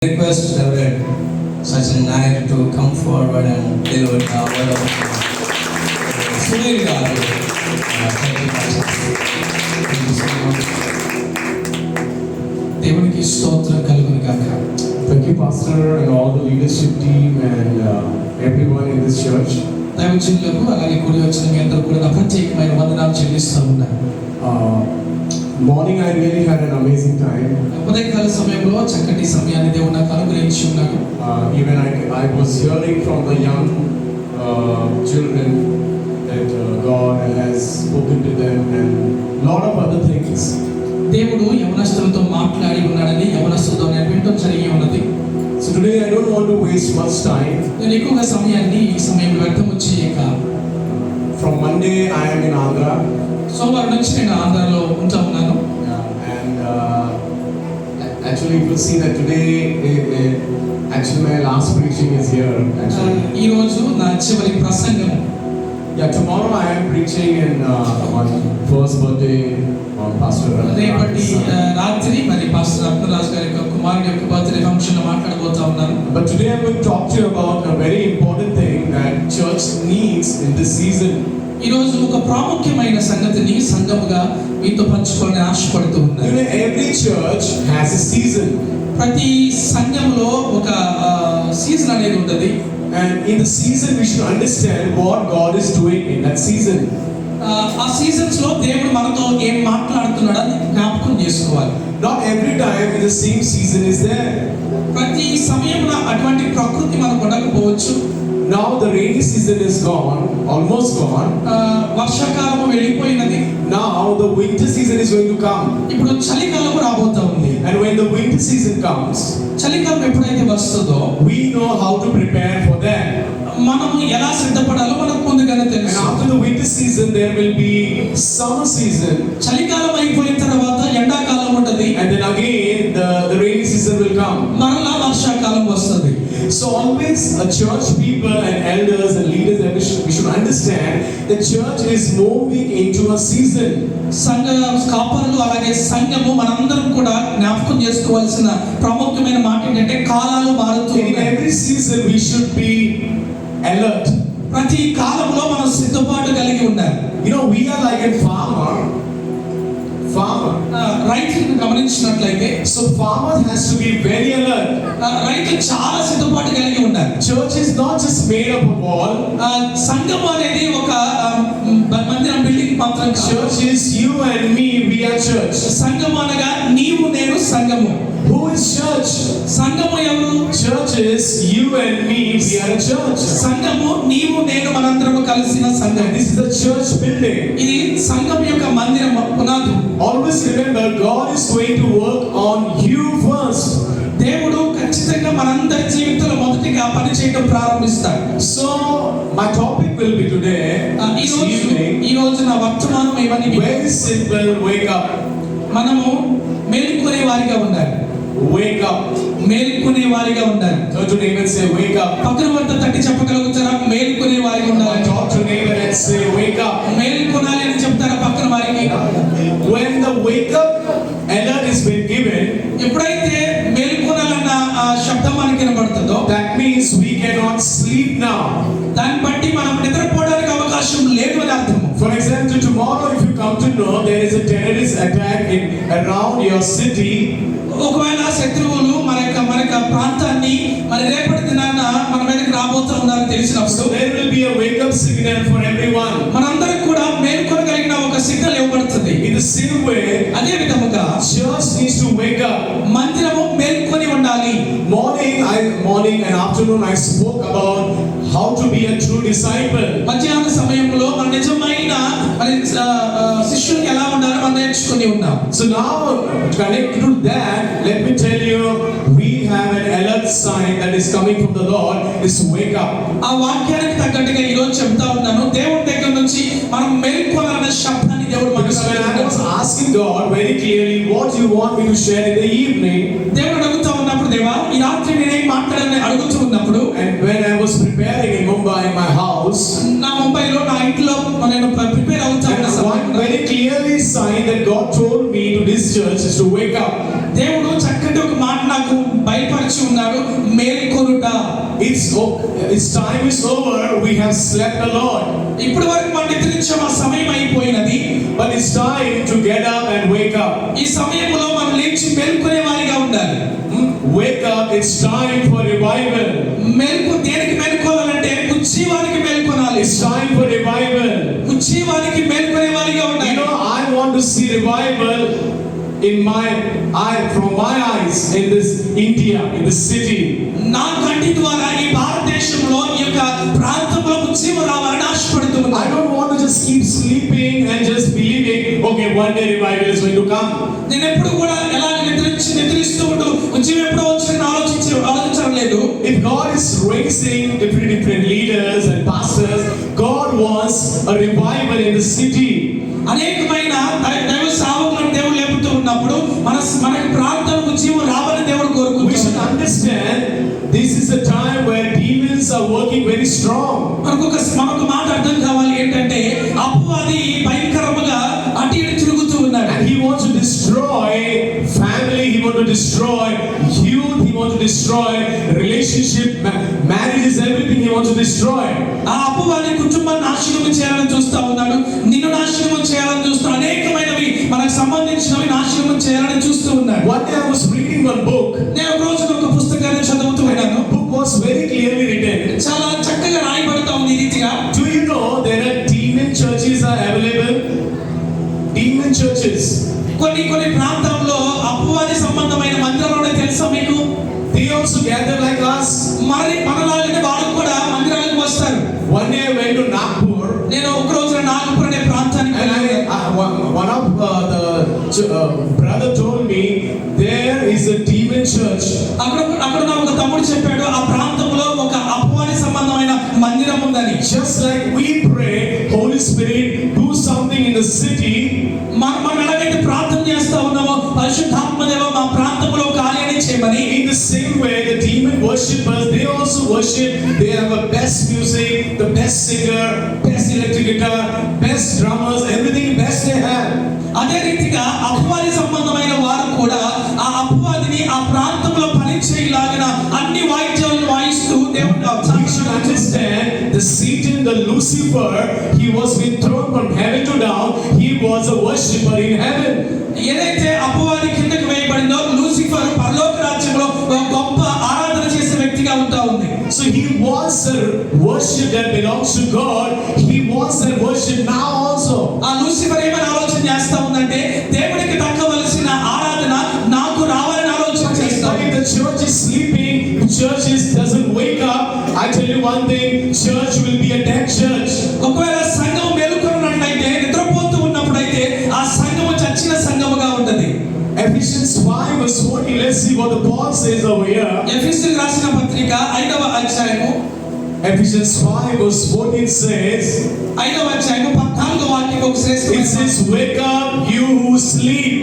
Request Reverend Sachin Nair to come forward and deliver the word of Sunil Garu. దేవునికి స్తోత్రం కలుగును గాక. Thank you, Pastor, and all the leadership team and everyone in this church. దైవజనులకు అలాగే కూడి వచ్చిన మీ అందరూ కూడా నా ప్రత్యేకమైన వందనాలు చెల్లిస్తూ ఉన్నాను. Morning, I really had an amazing time. ఉదయకాల సమయంలో చక్కటి సమయాన్ని దేవుడు నాకు అనుగ్రహించి ఉన్నాడు. Even I was hearing from the young children that God has spoken to them and lot of other things. దేవుడు యవనస్తులతో మాట్లాడి ఉన్నాడని యవనస్తులతో నేను వినడం జరిగి ఉన్నది. So today I don't want to waste much time. నేను ఎక్కువగా సమయాన్ని ఈ సమయంలో వ్యర్థం చేయక. From Monday I am in Andhra. సోమవారం నుంచి నేను ఆంధ్రాలో ఉంటా ఉన్నాను. And actually you will see that today actually my last preaching is here actually. ఈ రోజు నా చివరి ప్రసంగం. Tomorrow I am preaching in on first birthday on Pastor. రేపటి రాత్రి మరి పాస్టర్ రత్నరాజ్ గారి యొక్క కుమారుడి యొక్క బర్త్డే ఫంక్షన్ లో మాట్లాడబోతా ఉన్నాను. But today I am going to talk to you about a very important thing that church needs in this season. ఈ రోజు ఒక ప్రాముఖ్యమైన సంగతిని సంఘముగా మీతో పంచుకోవాలని ఆశపడుతూ ఉన్నాను. Every church has a season. ప్రతి సంఘంలో ఒక సీజన్ అనేది ఉంటుంది. And in the season we should understand what God is doing in that season. ఆ సీజన్స్ లో దేవుడు మనతో ఏం మాట్లాడుతున్నాడని జ్ఞాపకం చేసుకోవాలి. Not every time in the same season is there. ప్రతి సమయంలో అటువంటి ప్రకృతి మనకు ఉండకపోవచ్చు. Now the rainy season is gone, almost gone. వర్షాకాలం వెళ్ళిపోయినది. Now the winter season is going to come. ఇప్పుడు చలికాలం రాబోతా ఉంది. And when the winter season comes, చలికాలం ఎప్పుడైతే వస్తుందో we know how to prepare for that. మనము ఎలా సిద్ధపడాలో మనకు ముందుగానే And తెలుసు. after the winter season there will be summer season. చలికాలం అయిపోయిన తర్వాత ఎండాకాలం ఉంటది. And then again the rainy season will come. మరలా వర్షాకాలం వస్తుంది. So always a church people and elders and leaders we should understand the church is moving into a season. సంఘ కాపరులు అలాగే సంఘము మనందరం కూడా జ్ఞాపకం చేసుకోవాల్సిన ప్రాముఖ్యమైన మాట ఏంటంటే కాలాలు మారుతూ In ఉన్నాయి. every season we should be alert. ప్రతి కాలంలో మనం సిద్ధపాటు కలిగి ఉండాలి. We are like a farmer. రైతులను గమనించినట్లయితే So farmer has to be very alert. రైతు చాలా సిద్ధపాటు కలిగి ఉండాలి. Church is not just made up of wall. సంఘం అనేది ఒక మందిరం బిల్డింగ్ మాత్రం కాదు. Church is you and me, we are church. సంఘం అనగా నీవు నేను సంఘము. Who is church? సంఘము ఎవరు? Church is you and me, we are a church. సంఘము నీవు నేను మనందరము కలిసిన సంఘం. This is the church building. ఇది సంఘం యొక్క మందిరం పునాది. Always remember God is going to work on you first. దేవుడు ఖచ్చితంగా మనందరి జీవితంలో మొదటిగా పని చేయడం ప్రారంభిస్తాడు. So my topic will be today ఈ రోజు నా వర్తమానం ఏమని very simple. Wake up. మనము మేలుకునే వారిగా ఉండాలి. Wake up. మేలుకునే వారిగా ఉండాలి. Turn to neighbor and say wake up. పక్కన వారితో తట్టి చెప్పగలుగుతారా? మేలుకునే వారిగా ఉండాలి. Talk to neighbor and say wake up. మేలుకొనాలి అని చెప్తారా పక్కన వారికి? When the wake up alert is been given, ఎప్పుడైతే మేలుకొనాలన్న ఆ శబ్దం మనకి వినబడుతుందో that means we cannot sleep now. దాన్ని బట్టి మనం నిద్రపోవడానికి అవకాశం లేదు అని అర్థం. For example, tomorrow if you come to know there is a terrorist attack around your city, ఒకవేళ శత్రువులు మన యొక్క ప్రాంతాన్ని మరి రేపటి దినాన మన మీదకి రాబోతూ ఉన్నారని తెలిసినప్పుడు there will be a wake up signal for everyone. మనందరికి కూడా మేల్కొనగలిగిన ఒక సిగ్నల్ ఇవ్వబడుతుంది. In the same way, అదే విధముగా church needs to wake up. మందిరము మేల్కొని ఉండాలి. Morning and afternoon I spoke about how to be a true disciple. మధ్యాహ్న సమయంలో మన నిజమైన మరి శిష్యులు ఎలా ఉండాలో మనం నేర్చుకుని ఉన్నాం. So now connected to that, let me tell you, we have an alert sign that is coming from the Lord, is wake up. ఆ వాక్యానికి తగ్గట్టుగా ఈ రోజు చెప్తా ఉన్నాను. దేవుడి దగ్గర నుంచి మనం మేల్కొనాలనే శబ్దాన్ని దేవుడు మనకు I was asking God very clearly, what do you want me to share in the evening? దేవుడు అడుగుతా ఉన్నప్పుడు దేవా ఈ రాత్రి నేనేం మాట్లాడాలని అడుగుతూ ఉన్నప్పుడు And when I was preparing in Mumbai in my house, నా ముంబైలో నా ఇంట్లో నేను ప్రిపేర్ అవుతా ఉన్న సమయంలో very clearly sign that God told me to this church is to wake up. దేవుడు చక్కటి ఒక మాట నాకు బయలుపరిచి ఉన్నాడు. చెప్తున్నాడు, మేల్కొనుట. Its time is over. We have slept a lot. ఇప్పటి వరకు మనం నిద్రించాం, ఆ సమయం అయిపోయినది. But it's time to get up and wake up. ఈ సమయంలో మనం లేచి మేల్కొనే వారిగా ఉండాలి. Wake up. It's time for revival. దేనికి మేల్కోవాలంటే ఉజ్జీవానికి మేల్కొనాలి. It's time for revival. ఉజ్జీవానికి మేల్కొనే వారిగా ఉండాలి. You know, I want to see revival from my eyes in this India, in this city. నా కంటి ద్వారా ఈ భారతదేశంలో ఈ యొక్క ప్రాంతంలో ఉజ్జీవం రావాలని ఆశపడుతున్నాను. I don't want to just keep sleeping and just believing, okay, one day revival is going to come. నేను ఎప్పుడు కూడా ఎలా నిద్రిస్తూ ఉంటూ ఉజ్జీవం ఎప్పుడో వచ్చి ఆలోచించడం లేదు. If God is raising different leaders and pastors, God wants a revival in the city. అనేకమైన దైవ సేవకులను దేవుడు లేపుతూ ఉన్నప్పుడు మన ప్రాంతం ఉజ్జీవం రావాలని దేవుడు కోరుకుంటున్నాడు. We should understand this is a time where demons are working very strong. మనకు మాట అర్థం కావాలి ఏంటంటే అపవాది భయంకరంగా అటు ఇటు తిరుగుతూ ఉన్నాడు. And he wants to destroy family, he wants to destroy youth, he wants to destroy relationship, marriages, everything he wants to destroy. ఆ అపవాది కుటుంబాన్ని నాశనం చేయాలని చూస్తా ఉన్నాడు, నిన్ను నాశనం చేయాలని చూస్తూ అనేకమైనవి మనకు సంబంధించినవి నాశనం చేయాలని చూస్తూ ఉన్నాడు. One day I was reading one book. నేను ఒక రోజు ఒక పుస్తకాన్ని చదువుతూ ఉన్నాను. The book was very clearly written. చాలా చక్కగా రాయబడుతూ ఉంది ఈ రీతిగా. Do you know there are demon churches are available? Demon churches. కొన్ని ప్రాంతాల్లో అపవాది సంబంధమైన మందిరాలు తెలుసా మీకు? They also gather like us. మనలాగానే వాళ్ళు కూడా మందిరాలకు వస్తారు. One day I went to Nagpur. నేను ఒక రోజు నాగపూర్ అనే ప్రాంతానికి వెళ్ళాను. One of the brother told me there is a demon church. అక్కడ ఒక తమ్ముడు చెప్పాడు ఆ ప్రాంతంలో ఒక అపవాది సంబంధమైన మందిరం ఉందని. Just like we pray, Holy Spirit, do something in the city. మనం ఎలాగైతే ప్రార్థన చేస్తా ఉన్నామో పరిశుద్ధాత్మదేవ మా ప్రాంతంలో కార్యాన్ని చేయమని, in the same way the demon worshippers, they also worship. They have the best music, the best singer, best electric guitar, best drummers, everything best they have. అదే రీతిగా అపవాది సంబంధమైన వారు కూడా ఆ అపవాదిని ఆ ప్రాంతంలో పనిచేయలాగిన అన్ని వాయిద్యాలను వాయిస్తూ దేవుడు We should understand the Satan, the Lucifer, he was being thrown from heaven to down. He was a worshipper in heaven. ఏదైతే అపవాది కిందకి వేయబడిందో లూసిఫర్ పరలోక రాజ్యంలో ఒక గొప్ప ఆరాధన చేసే వ్యక్తిగా ఉంటా ఉంది. So he wants a worship that belongs to God. He wants that worship now also. ఆ లూసిఫర్ ఏమని ఆలోచన చేస్తా ఉందంటే దేవునికి దక్కవలసిన ఆరాధన నాకు రావాలని ఆలోచన చేస్తా. If the church is sleeping, the church doesn't wake up, I tell you one thing, church will be a dead church. ఒకవేళ సంఘం మేలుకొన్నట్లయితే నిద్రపోతూ ఉన్నప్పుడైతే ఆ సంఘము చచ్చిన సంఘముగా ఉంటది. Ephesians 5 verse 14, let's see what the Paul says over here. ఎఫెసీయులకు రాసిన పత్రిక 5వ అధ్యాయము Ephesians 5 verse 14 says, 5వ అధ్యాయము 14వ వాక్యం ఒక it శ్రేష్టమైన says, wake up you who sleep.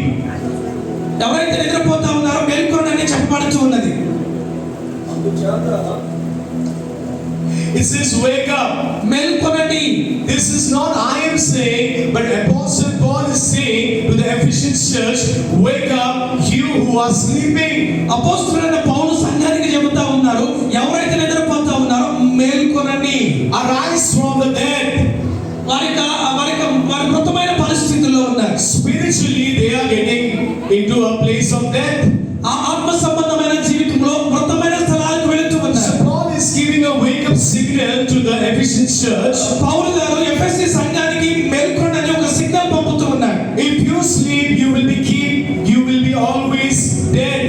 ఎవరైతే నిద్రపోతా ఉన్నారో మేల్కొనండి అని చెప్పబడుతూ ఉన్నది. It says wake up. మేల్కొనండి. This is not I am saying, but Apostle Paul is saying to the Ephesians church, wake up you who are sleeping. అపోస్తలుడైన పౌలు సంఘానికి చెబుతా ఉన్నారు, ఎవరైతే నిద్రపోతా ఉన్నారో మేల్కొనండి. Arise from the dead. వారి మృతమైన పరిస్థితుల్లో ఉన్నారు. Spiritually they are getting into a place of death. ఆ ఆత్మ సంబంధమైన జీవితంలో మృతమైన స్థలాలకు వెళుతూ ఉన్నారు. So Paul is giving a wake up signal to the Ephesians church. పౌలు గారు ఎఫెసీ సంఘానికి మేల్కొండి అని ఒక సిగ్నల్ పంపుతూ ఉన్నారు. If you sleep, you will be always dead.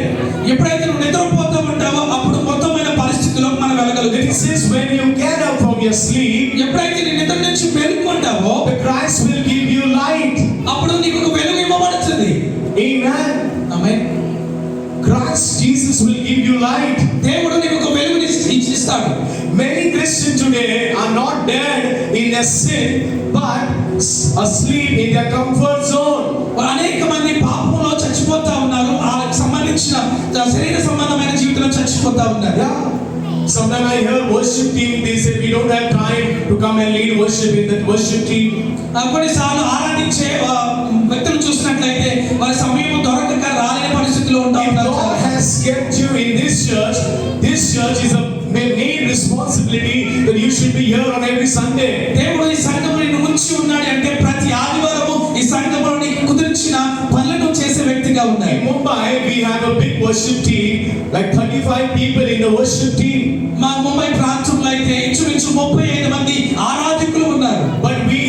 ఎప్పుడైతే నువ్వు నిద్రపోతూ ఉంటావో అప్పుడు మృతమైన పరిస్థితిలో మనం వెళ్ళగలుగుతాం. It says when you get up from your sleep, ఎప్పుడైతే నీ నిద్ర నుంచి మేల్కొంటావో the Christ will give you light. అప్పుడు నీకు ఒక వెలుగు ఇవ్వబడుతుంది. Amen. Amen. Christ Jesus will give you light. దేవుడు నీకు ఒక వెలుగుని ఇస్తాడు. Many Christians today are not dead in their sin, but asleep in their comfort zone. అనేక మంది పాపంలో చచ్చిపోతా ఉన్నారు. వాళ్ళకి సంబంధించిన శరీర సంబంధమైన జీవితంలో చచ్చిపోతా ఉన్నారు. Sometimes I hear worship team, they say we don't have time to come and lead worship in that worship team. కొన్నిసార్లు ఆరాధించే వ్యక్తులు చూసినట్లయితే వారి సమయం దొరకక రాలేని పరిస్థితిలో ఉంటా ఉన్నారు. God has kept you in this this church is a main responsibility that you should be here on every Sunday. దేవుడు ఈ సంఘంలో నిన్ను ఉంచి ఉన్నాడు అంటే ప్రతి ఆదివారము ఈ సంఘంలో నీకు కుదిర్చిన పనులను చేసే వ్యక్తిగా ఉండాలి. In Mumbai we have a big worship team, like 35 people in the worship team. మా ముంబై ప్రాంతంలో అయితే ఇంచుమించు 35 మంది ఆరాధకులు ఉన్నారు. But we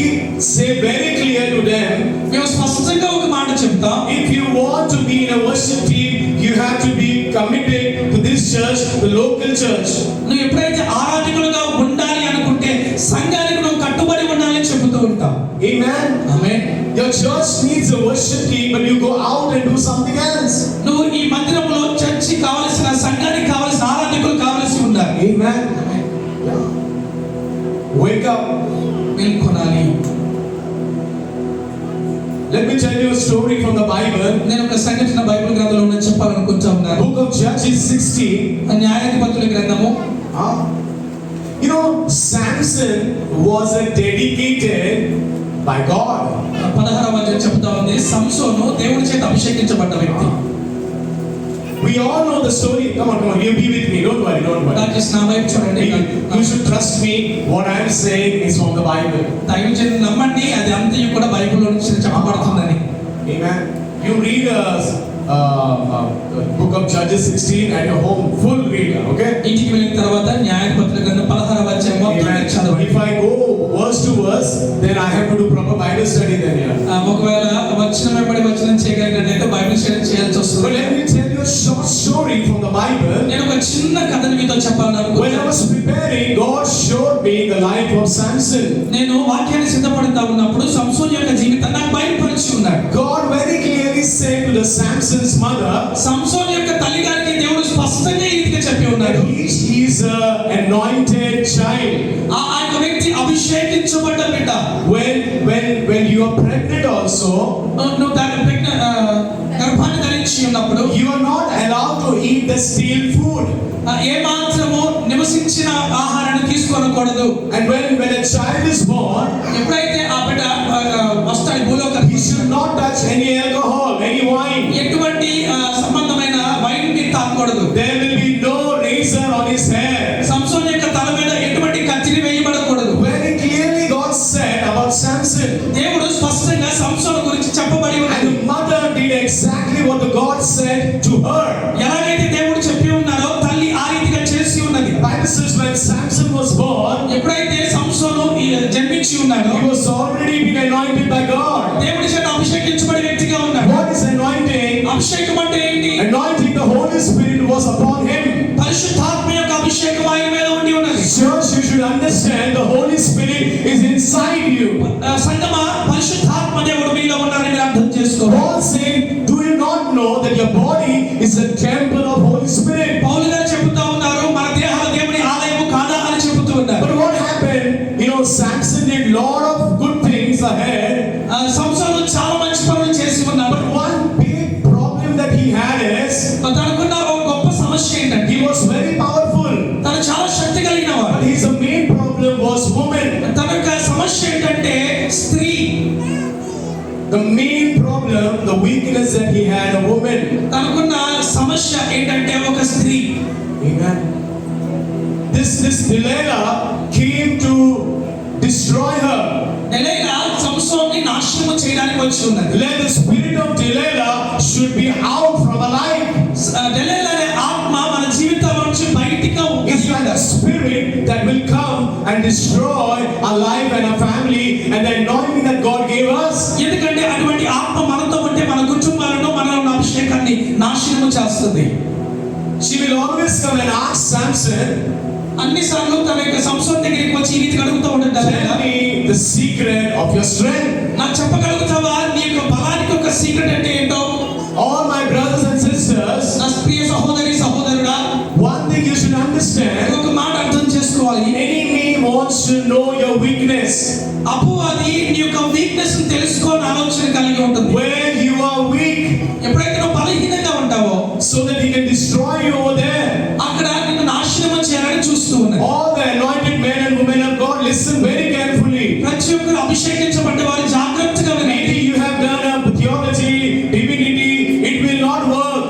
say very clear to them, మేము స్పష్టంగా ఒక మాట చెప్తాం. if you want to be in a worship team, you have to be committed to this church, the local church. నువ్వు ఎప్పుడైతే ఆరాధకులుగా ఉండాలి అనుకుంటే సంఘానికి నువ్వు కట్టుబడి ఉండాలని చెబుతూ ఉంటాం. Amen. Amen. Your church needs a worship team, but you go out and do something else. నువ్వు ఈ మందిరంలో చర్చి కావాల్సిన సంఘానికి కావాల్సిన ఆరాధకులు కావాల్సి ఉండాలి. Amen. Yeah. Wake up. మేల్కొనాలి. Let me tell you a story from the Bible. నేను ఒక సంఘటన బైబిల్ గ్రంథంలో ఉన్న చెప్పాలనుకుంటా ఉన్నాను. Book of Judges 16. న్యాయాధిపతుల గ్రంథము. You know, Samson was a dedicated by God. 16వ అధ్యాయం చెప్తా ఉంది సంసోను దేవుని చేత అభిషేకించబడ్డ వ్యక్తి. We all know the story. Come on, you be with me. Don't worry. దయచేసి నా వైపు చూడండి. You should trust me. What I am saying is from the Bible. దయచేసి నమ్మండి అది అంతయు కూడా బైబిల్లో నుంచి చెప్పబడుతుందని. Amen. You read book of Judges 16 at your home, full read, okay? ఇంటికి వెళ్ళిన తర్వాత న్యాయాధిపతుల గ్రంథం 16వ అధ్యాయం మొత్తం చదవండి. If I go verse to verse, then I have to do proper Bible study then here. ఒకవేళ వచనం వెంబడి వచనం చేయగలిగినట్లయితే బైబిల్ స్టడీ చేయాల్సి But వస్తుంది. let me tell you a short story from the Bible. నేను ఒక చిన్న కథను మీతో When I చెప్పాలనుకుంటున్నాను. was preparing, God showed me the life of Samson. నేను వాక్యాన్ని సిద్ధపడుతూ ఉన్నప్పుడు సంసోను యొక్క జీవితాన్ని నాకు బయలుపరిచి ఉన్నాడు. God very clearly said to the Samson's mother, సంసోను యొక్క తల్లి గారికి దేవుడు స్పష్టంగా ఈ రీతిగా చెప్పి ఉన్నాడు. he is an anointed child. ఆ యొక్క వ్యక్తి అభిషేకించబడ్డ బిడ్డ. When you are pregnant also, నువ్వు దాని గర్భాన్ని ధరించి ఉన్నప్పుడు you are not allowed to eat the stale food. ఏ మాత్రము నివసించిన ఆహారాన్ని తీసుకోకూడదు. And when a child is born, ఎప్పుడైతే ఆ బిడ్డ వస్తాడు భూలోకానికి, he should not touch any alcohol, any wine. ఎటువంటి సంబంధమైన వైన్ మీరు తాగకూడదు. There will be no razor on his hair. సంసోను యొక్క తల మీద ఎటువంటి కత్తిని వేయబడకూడదు. Very clearly God said about Samson. దేవుడు స్పష్టంగా సంసోను గురించి చెప్పబడి And ఉన్నది. the mother did exactly what the God said to her. ఎలాగైతే దేవుడు చెప్పి ఉన్నారో తల్లి ఆ రీతిగా చేసి ఉన్నది. The Bible says when Samson was born, ఎప్పుడైతే సంసోను జన్మించి ఉన్నాడో he was already been anointed by God. దేవుడి చేత అభిషేకించబడే వ్యక్తిగా ఉన్నాడు. What is anointing? అభిషేకం అంటే ఏంటి? Anointing, the Holy Spirit was upon him. పరిశుద్ధాత్మ యొక్క అభిషేకం ఆయన మీద ఉండి ఉన్నది. Church, you should understand the Holy Spirit is inside you. సంగమా పరిశుద్ధాత్మ దేవుడు మీలో ఉన్నారని మీరు అర్థం చేసుకోవాలి. Paul said, do you not know that your body is a temple of Holy Spirit? పౌలు గారు చెబుతా ఉన్నారు మన దేహాలు దేవుని ఆలయము కాదా అని చెబుతూ ఉన్నారు. But what happened? You know, Samson did lot of good things ahead. సంసోను చాలా మంచి పనులు చేసి ఉన్నాడు. But one big problem that he had is తనకున్న ఒక గొప్ప సమస్య ఏంటంటే he was very powerful. తను చాలా శక్తి కలిగిన వాడు. But his main problem was women. తన యొక్క సమస్య ఏంటంటే స్త్రీ. The main problem, the weakness that he had, a woman. తనకున్న సమస్య ఏంటంటే ఒక స్త్రీ. Amen. This Delilah came to destroy her. డెలైలా సంసోన్ని నాశనం చేయడానికి వచ్చి ఉన్నది. Let the spirit of Delilah should be out from her life. డెలైలా అనే ఆత్మ మన జీవితం నుంచి బయటికి It's like a spirit that will come and destroy our life and our family and the anointing that God gave us. ఎందుకంటే అటువంటి ఆత్మ మనతో ఉంటే మన కుటుంబాలను మనలో ఉన్న అభిషేకాన్ని నాశనం చేస్తుంది. She will always come and ask Samson, అన్నిసార్లు తన యొక్క సంసోన్ దగ్గరికి వచ్చి ఈ రీతిగా అడుగుతూ ఉంటాడు. tell me the secret of your strength. నాకు చెప్పగలుగుతావా నీ యొక్క బలానికి ఒక సీక్రెట్ అంటే ఏంటో? All my brothers and sisters, నా ప్రియ సహోదరి సహోదరుడా, one thing you should understand, ఒక మాట అర్థం చేసుకోవాలి. enemy wants to know your weakness. అపవాది నీ యొక్క వీక్నెస్ ని తెలుసుకోని ఆలోచన కలిగి ఉంటుంది. Where you are weak, ఎప్పుడైతే నువ్వు బలహీనంగా ఉంటావో so that he can destroy you over there. అక్కడ నిన్ను నాశనం చేయాలని చూస్తూ ఉన్నాడు. All the anointed men and women of God, listen very carefully. ప్రతి ఒక్కరు అభిషేకించబడ్డ వారు జాగ్రత్తగా వినండి. Maybe you have done a theology, divinity, it will not work.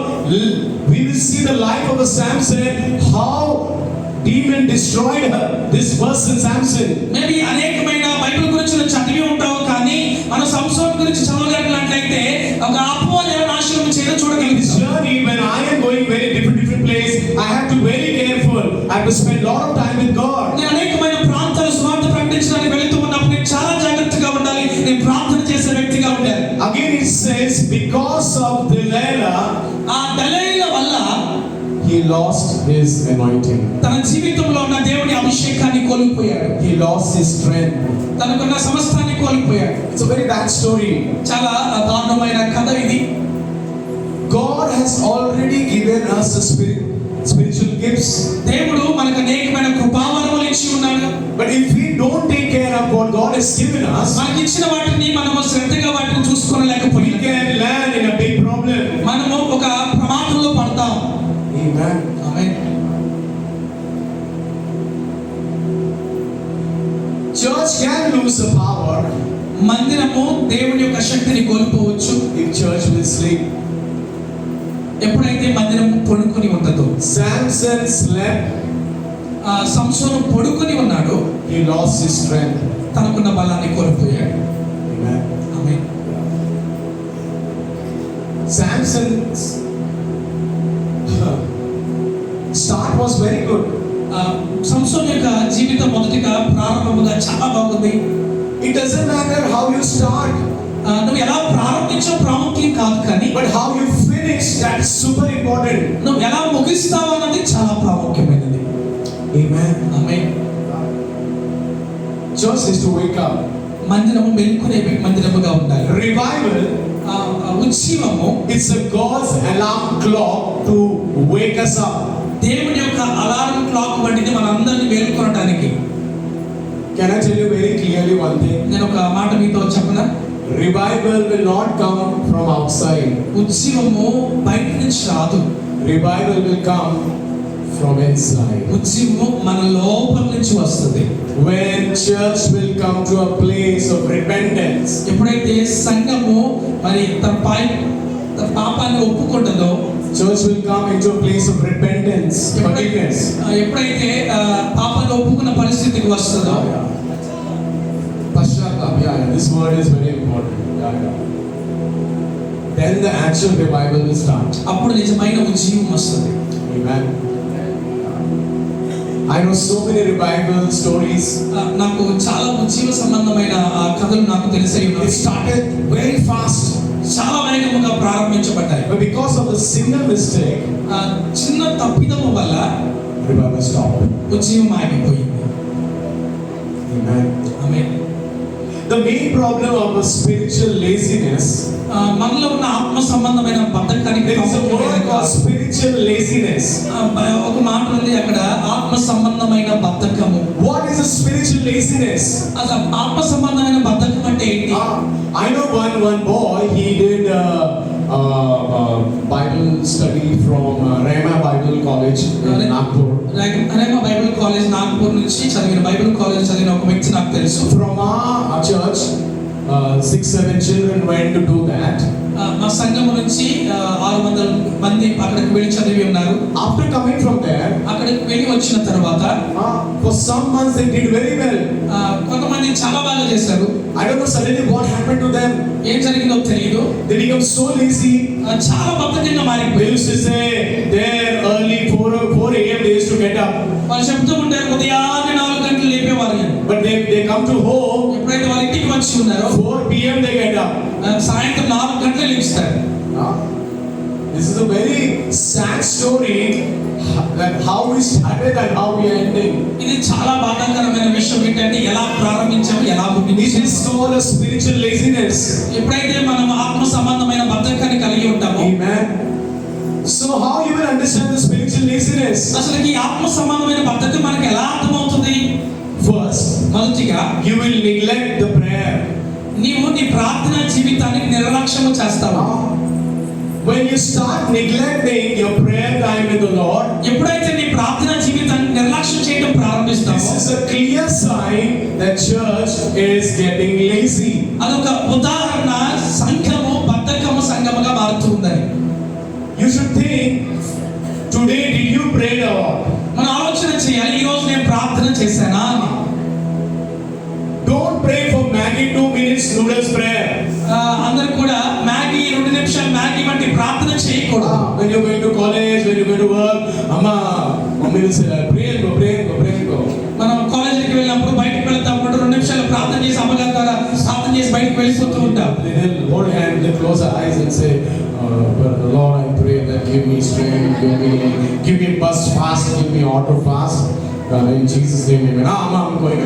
We will see the life of a Samson even destroyed this person Samson. Maybe అనేకమైన Bible గురించి నువ్వు చదివి ఉంటావు, కానీ మనం సంసోను గురించి చదవగలిగినట్లయితే ఒక అపవాది ఎలా నాశనం చేయడం This చూడగలుగుతాం. journey, when I am going very different place, I have to very careful. I have to spend lot of time with God. నేను అనేకమైన ప్రాంతాలు సువార్త ప్రకటించడానికి వెళుతూ ఉన్నప్పుడు నేను చాలా జాగ్రత్తగా ఉండాలి, నేను ప్రార్థన చేసే వ్యక్తిగా ఉండాలి. Again it says, because of Delilah, ఆ దళైల వల్ల he lost his anointing. తన జీవితంలో ఉన్న దేవుని అభిషేకాన్ని కోల్పోయాడు, He lost his strength. తనకున్న సమస్తాన్ని కోల్పోయాడు. It's a very bad story. చాలా దారుణమైన కథ ఇది. God has already given us the spiritual gifts. దేవుడు మనకు అనేకమైన కృపావరములు ఇచ్చి ఉన్నాడు. But if we don't take care of what God has given us, మనకి ఇచ్చిన వాటిని మనము శ్రద్ధగా వాటిని we చూసుకోలేకపోయినా can land in a big problem. మనము ఒక ప్రమాదంలో పడతాం. Amen. Amen. Church can lose the power మందిరము దేవుని యొక్క శక్తిని కోల్పోవచ్చు if church will sleep. ఎప్పుడైతే మందిరము పడుకొని ఉంటుందో. Samson slept, సంసోను పడుకొని ఉన్నాడు, he lost his strength. తనకున్న బలాన్ని కోల్పోయాడు. Amen. Amen. Samson's start was very good. సంసోను యొక్క జీవితం మొదటిగా ప్రారంభముగా చాలా బాగుంది. It doesn't matter how you start, నువ్వు ఎలా ప్రారంభించో ప్రాముఖ్యం కాదు, కానీ but how you finish, that is super important. నువ్వు ఎలా ముగిస్తావు అన్నది చాలా ప్రాముఖ్యమైనది. Amen. Amen. Church is to wake up. మందిరము మెలుకునే మందిరముగా ఉండాలి. Revival, ఉత్సవము it's a God's alarm clock to wake us up. దేవుని యొక్క అలారం క్లాక్ వంటిది మనందరినీ మేల్కొనడానికి. Can I tell you very clearly one thing? నేను ఒక మాట మీతో చెప్పనా? Revival will not come from outside. ఉత్సవము బయట నుంచి రాదు. Revival will come from inside. ఉత్సవము మన లోపల నుంచి వస్తుంది. When church will come to a place of repentance. ఎప్పుడైతే సంఘము మరి తన పాపాన్ని ఒప్పుకుంటుందో, Church will come into a place of repentance, forgiveness. ఎప్పుడైతే పాపాన్ని ఒప్పుకున్న పరిస్థితికి వస్తుందో, Pashtagap, yeah, this word is very important. Yeah. Then the actual revival will start. అప్పుడు నిజమైన ఉజ్జీవం వస్తుంది. Amen. I know so many revival stories. నాకు చాలా ఉజ్జీవ సంబంధమైన కథలు నాకు తెలిసే It ఉన్నాయి. started very fast. చాలా వేగముగా ప్రారంభించబడ్డాయి. But because of the single mistake, చిన్న తప్పిదము వల్ల revival stopped. ఉజ్జీవం ఆగిపోయింది. Amen. Amen. The main problem of a spiritual laziness, మనలో ఉన్న ఆత్మ సంబంధమైన బద్ధకానికి there is a word ప్రాముఖ్యమైన called spiritual laziness. ఒక మాట ఉంది అక్కడ, ఆత్మ సంబంధమైన బద్ధకము. What is a spiritual laziness? అసలు ఆత్మ సంబంధమైన బద్ధకం అంటే ఏంటి? I know one boy, he did Bible study from Rhema Bible College in Nagpur. Rhema Bible college Nagpur నుంచి చదివిన బైబిల్ కాలేజ్ చదివిన ఒక వ్యక్తి నాకు తెలుసు. From our church, 6-7 children went to do that. మా సంఘము నుంచి 600 మంది అక్కడికి వెళ్ళి చదివి ఉన్నారు. After coming from there, అక్కడికి వెళ్ళి వచ్చిన తర్వాత for some months they did very well. కొంతమంది చాలా బాగా చేశారు. I don't know suddenly what happened to them. ఏం జరిగిందో తెలియదు. They become so lazy. చాలా బద్ధకంగా They మారిపోయారు. used to say their early 4 a.m. they used to get up. వాళ్ళు చెప్తూ ఉంటారు ఉదయాన్నే 4 గంటలు లేపేవారు అని. But they come to home, ఎప్పుడైతే వాళ్ళ ఇంటికి వచ్చి ఉన్నారో 4 p.m. they get up. సాయంత్రం 4 గంటలు లేస్తారు. This is a very sad story, that how we started and how we are ending. ఇది చాలా బాధాకరమైన విషయం ఏంటంటే ఎలా ప్రారంభించాము, ఎలా This ముగించాము. is called a spiritual laziness. ఎప్పుడైతే మనం ఆత్మ సంబంధమైన బద్ధకాన్ని కలిగి ఉంటామో, Amen. So how you will understand the spiritual laziness? అసలు ఈ ఆత్మ సంబంధమైన బద్ధకం మనకు ఎలా అర్థమవుతుంది? First, మొదటిగా you will neglect the prayer. నీవు నీ ప్రార్థన జీవితాన్ని నిర్లక్ష్యము చేస్తావా? When you start neglecting your prayer time with the Lord, ఎప్పుడైతే నీ ప్రార్థన జీవితాన్ని నిర్లక్ష్యం చేయడం ప్రారంభిస్తావో, this is a clear sign that church is getting lazy. అదొక ఉదాహరణ, సంఘము బద్ధకము సంఘముగా మారుతుందని. You should think, today did you pray the Lord? మనం ఆలోచన చేయాలి, ఈ రోజు నేను ప్రార్థన చేశానా అని. Don't pray for Maggie 2 minutes noodles prayer. అందరూ కూడా మ్యాగీ 2 నిమిషాలు మ్యాగీ వంటి ప్రార్థన చేయకూడదు. When you're going to college, when you're going to work, mommy will say, pray and go. మనం కాలేజీకి వెళ్ళినప్పుడు బయటకు వెళ్తాము 2 నిమిషాలు ప్రార్థన చేసి అమ్మగారి ద్వారా ప్రార్థన చేసి బయటకు వెళ్ళిపోతూ ఉంటాం. They'll hold hand, they'll close their eyes and say, Lord, I pray that give me strength, give me bus fast, give me auto fast. In Jesus' name, amen. I'm going.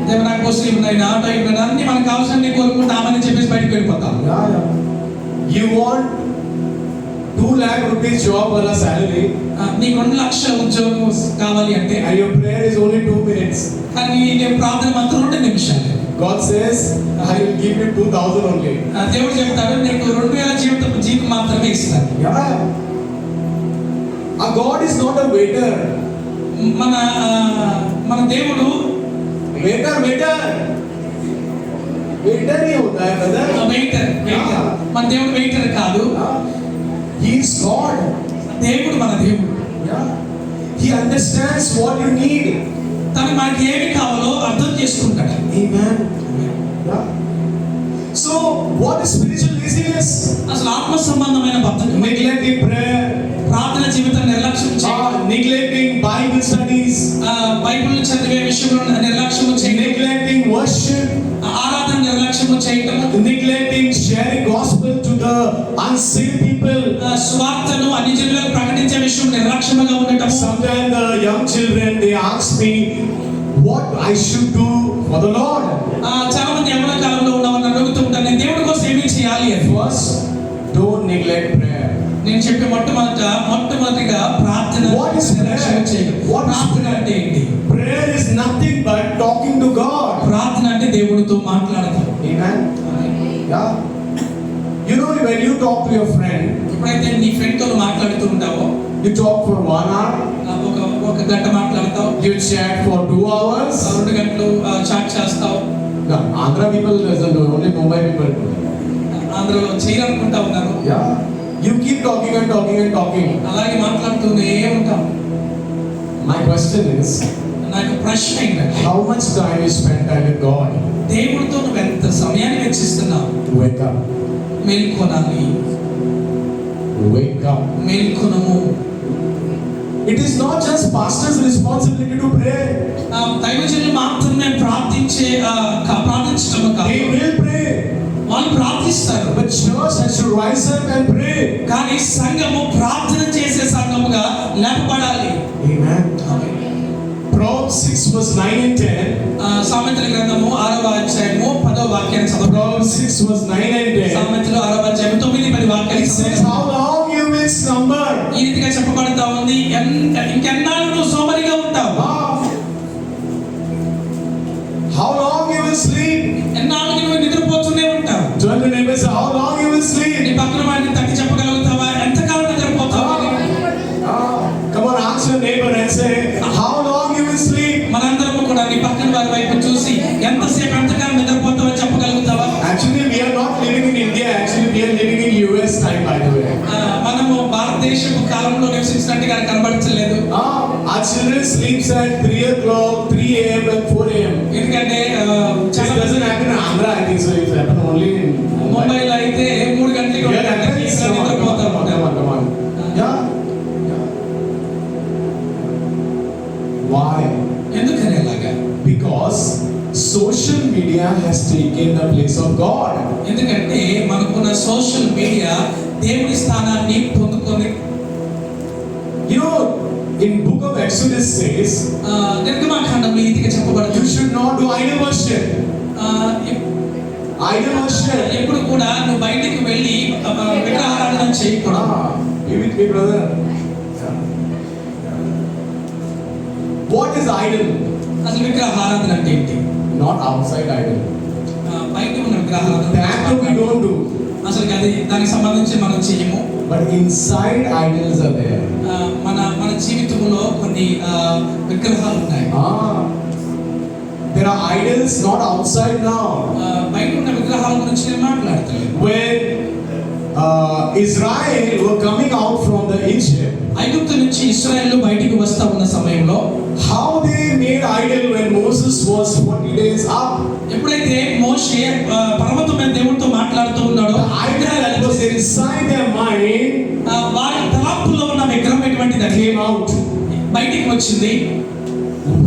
దేవా నాకు బస్సులు ఉన్నాయి, నా ఆటో ఇవ్వండి, అన్ని మనకు కావాల్సినవి కోరుకుంటామని చెప్పేసి బయటకు వెళ్ళిపోతాం. You want 2 lakh rupees job or a salary, నీకు 2 లక్షల ఉద్యోగం కావాలి అంటే and your prayer is only 2 minutes. కానీ నీ ప్రార్థన మాత్రం 2 నిమిషాలు. God says, I will give you 2,000 only. దేవుడు చెప్తాడు, నీకు 2000 జీతం మాత్రమే ఇస్తాను. God is not a waiter. మన దేవుడు वेटर ही होता है brother. వెయిటర్. మన దేవుడు వెయిటర్ కాదు. He is God. దేవుడు మన దేవుడు. He understands what you need. తను మనకి ఏమి కావాలో అర్థం చేసుకుంటాడు. Amen. So what is spiritual laziness? అసలు ఆత్మ సంబంధమైన బద్ధకం. Neglecting prayer, ప్రార్థన జీవితం నిర్లక్ష్యం చేయడం, neglecting Bible studies, బైబిల్ చదివే విషయంలో నిర్లక్ష్యం చేయడం, neglecting worship, ఆరాధన నిర్లక్ష్యం చేయడం, neglecting sharing gospel to the unsaved people. స్వార్థను అన్ని జనులకు ప్రకటించే విషయం నిర్లక్ష్యంగా ఉండటం. Sometimes the young children they ask me what I should do for the Lord. చాలా మంది యవ్వన కాలంలో ఉన్నవారు అడుగుతూ ఉంటారు, నేను దేవుడి కోసం ఏమి చేయాలి అని. First, don't neglect prayer. నేను చెప్పే మొట్టమొదటిగా ప్రార్థన నిర్లక్ష్యం చేయడం. ప్రార్థన అంటే ఏంటి? Prayer is nothing but talking to God. ప్రార్థన అంటే దేవుడితో మాట్లాడటం. Amen. Yeah. You know, when you talk to your friend, ఎప్పుడైతే నీ ఫ్రెండ్ తో మాట్లాడుతూ ఉంటావో, you talk for 1 hour, ఒక గంట మాట్లాడతావు, you chat for 2 hours, 2 గంటలు చాట్ చేస్తావు. the Andhra people doesn't do, only Mumbai people do. ఆంధ్రలో చేయాలనుకుంటా ఉన్నారు. Yeah. You keep talking and talking. అలాగే మాట్లాడుతూనే ఉంటాం. My question is, నాకు ప్రశ్న ఏంటంటే, how much time you spend time with God? దేవుడితో నువ్వు ఎంత సమయాన్ని వెచ్చిస్తున్నావు? Wake up. మేల్కొనాలి. Wake up. మేల్కొనము. It is not just pastor's responsibility to pray. దైవజనులు మాత్రమే ప్రార్థించడం కాదు. They will pray. వాళ్ళు ప్రార్థిస్తారు. But church has to rise up and pray. కానీ సంఘము ప్రార్థన చేసే సంఘముగా లేపబడాలి. Amen. Proverbs 6 verse 9 and 10. సామెతల గ్రంథము 6వ అధ్యాయము 10వ వాక్యాన్ని చదువు. Proverbs 6 verse 9 and 10. సామెతలు 6వ అధ్యాయం 9-10 వాక్యాన్ని It says, చదువు. how long you will slumber? ఈ రీతిగా చెప్పబడతా ఉంది, ఇంకెన్నాళ్ళు నువ్వు సోమరిగా ఉంటావు? How long you will sleep? ఎన్నాళ్ళకి నువ్వు నిద్రపోతూనే ఉంటావు? Turn to neighbor, say, how long you will sleep? నీ పక్కన వాడిని తట్టి చెప్పగలుగుతావా? ఎంతకాలం నిద్రపోతావు? Come on, ask your neighbor and say, how long you will sleep? మనందరము కూడా నీ పక్కన వారి వైపు చూసి ఎంతకాలం నిద్రపోతావో చెప్పగలుగుతావా? Actually, we are not living in India. Actually, we are living in US time, by the way. మనము భారతదేశపు కాలంలో నివసించినట్టుగా కనబడట్లేదు. Our children sleeps at 3 o'clock, 3 a.m. and 4 a.m. ఎందుకంటే This doesn't happen in Andhra, I think so. It happens only in ముంబైలో అయితే 3 గంటలకు నిద్రపోతారు. Come on. Yeah. Why? ఎందుకని అలాగా? Because social media has taken the place of God. ఎందుకంటే మనకున్న social media దేవుని స్థానాన్ని పొందుకొని. You know, in book of Exodus says, నిర్గమకాండంలో ఈ రీతిగా చెప్పబడుతుంది, you should not do idol worship. Idol worship. ఎప్పుడు కూడా నువ్వు బయటికి వెళ్ళి విగ్రహారాధన చేయకూడదు. Be with me, brother. What is idol? అసలు విగ్రహారాధన అంటే ఏంటి? Not outside idol. బయట ఉన్న విగ్రహారాధన That we don't do. అసలు అది దానికి సంబంధించి మనం చేయము. But inside idols are there. మన జీవితంలో కొన్ని విగ్రహాలు ఉన్నాయి. There are idols not outside now. బయట ఉన్న విగ్రహాల గురించి నేను మాట్లాడతలేదు. When Israel were coming out from the Egypt, ఐగుప్తు నుంచి ఇశ్రాయేలు బయటికి వస్తా ఉన్న సమయంలో how they made idol when 40 days up. ఎప్పుడైతే మోషే పర్వతం మీద దేవుడితో మాట్లాడుతూ ఉన్నాడో The idol that was inside their mind వారి తలాపుల్లో ఉన్న విగ్రహం ఎటువంటిది came out. బయటికి వచ్చింది.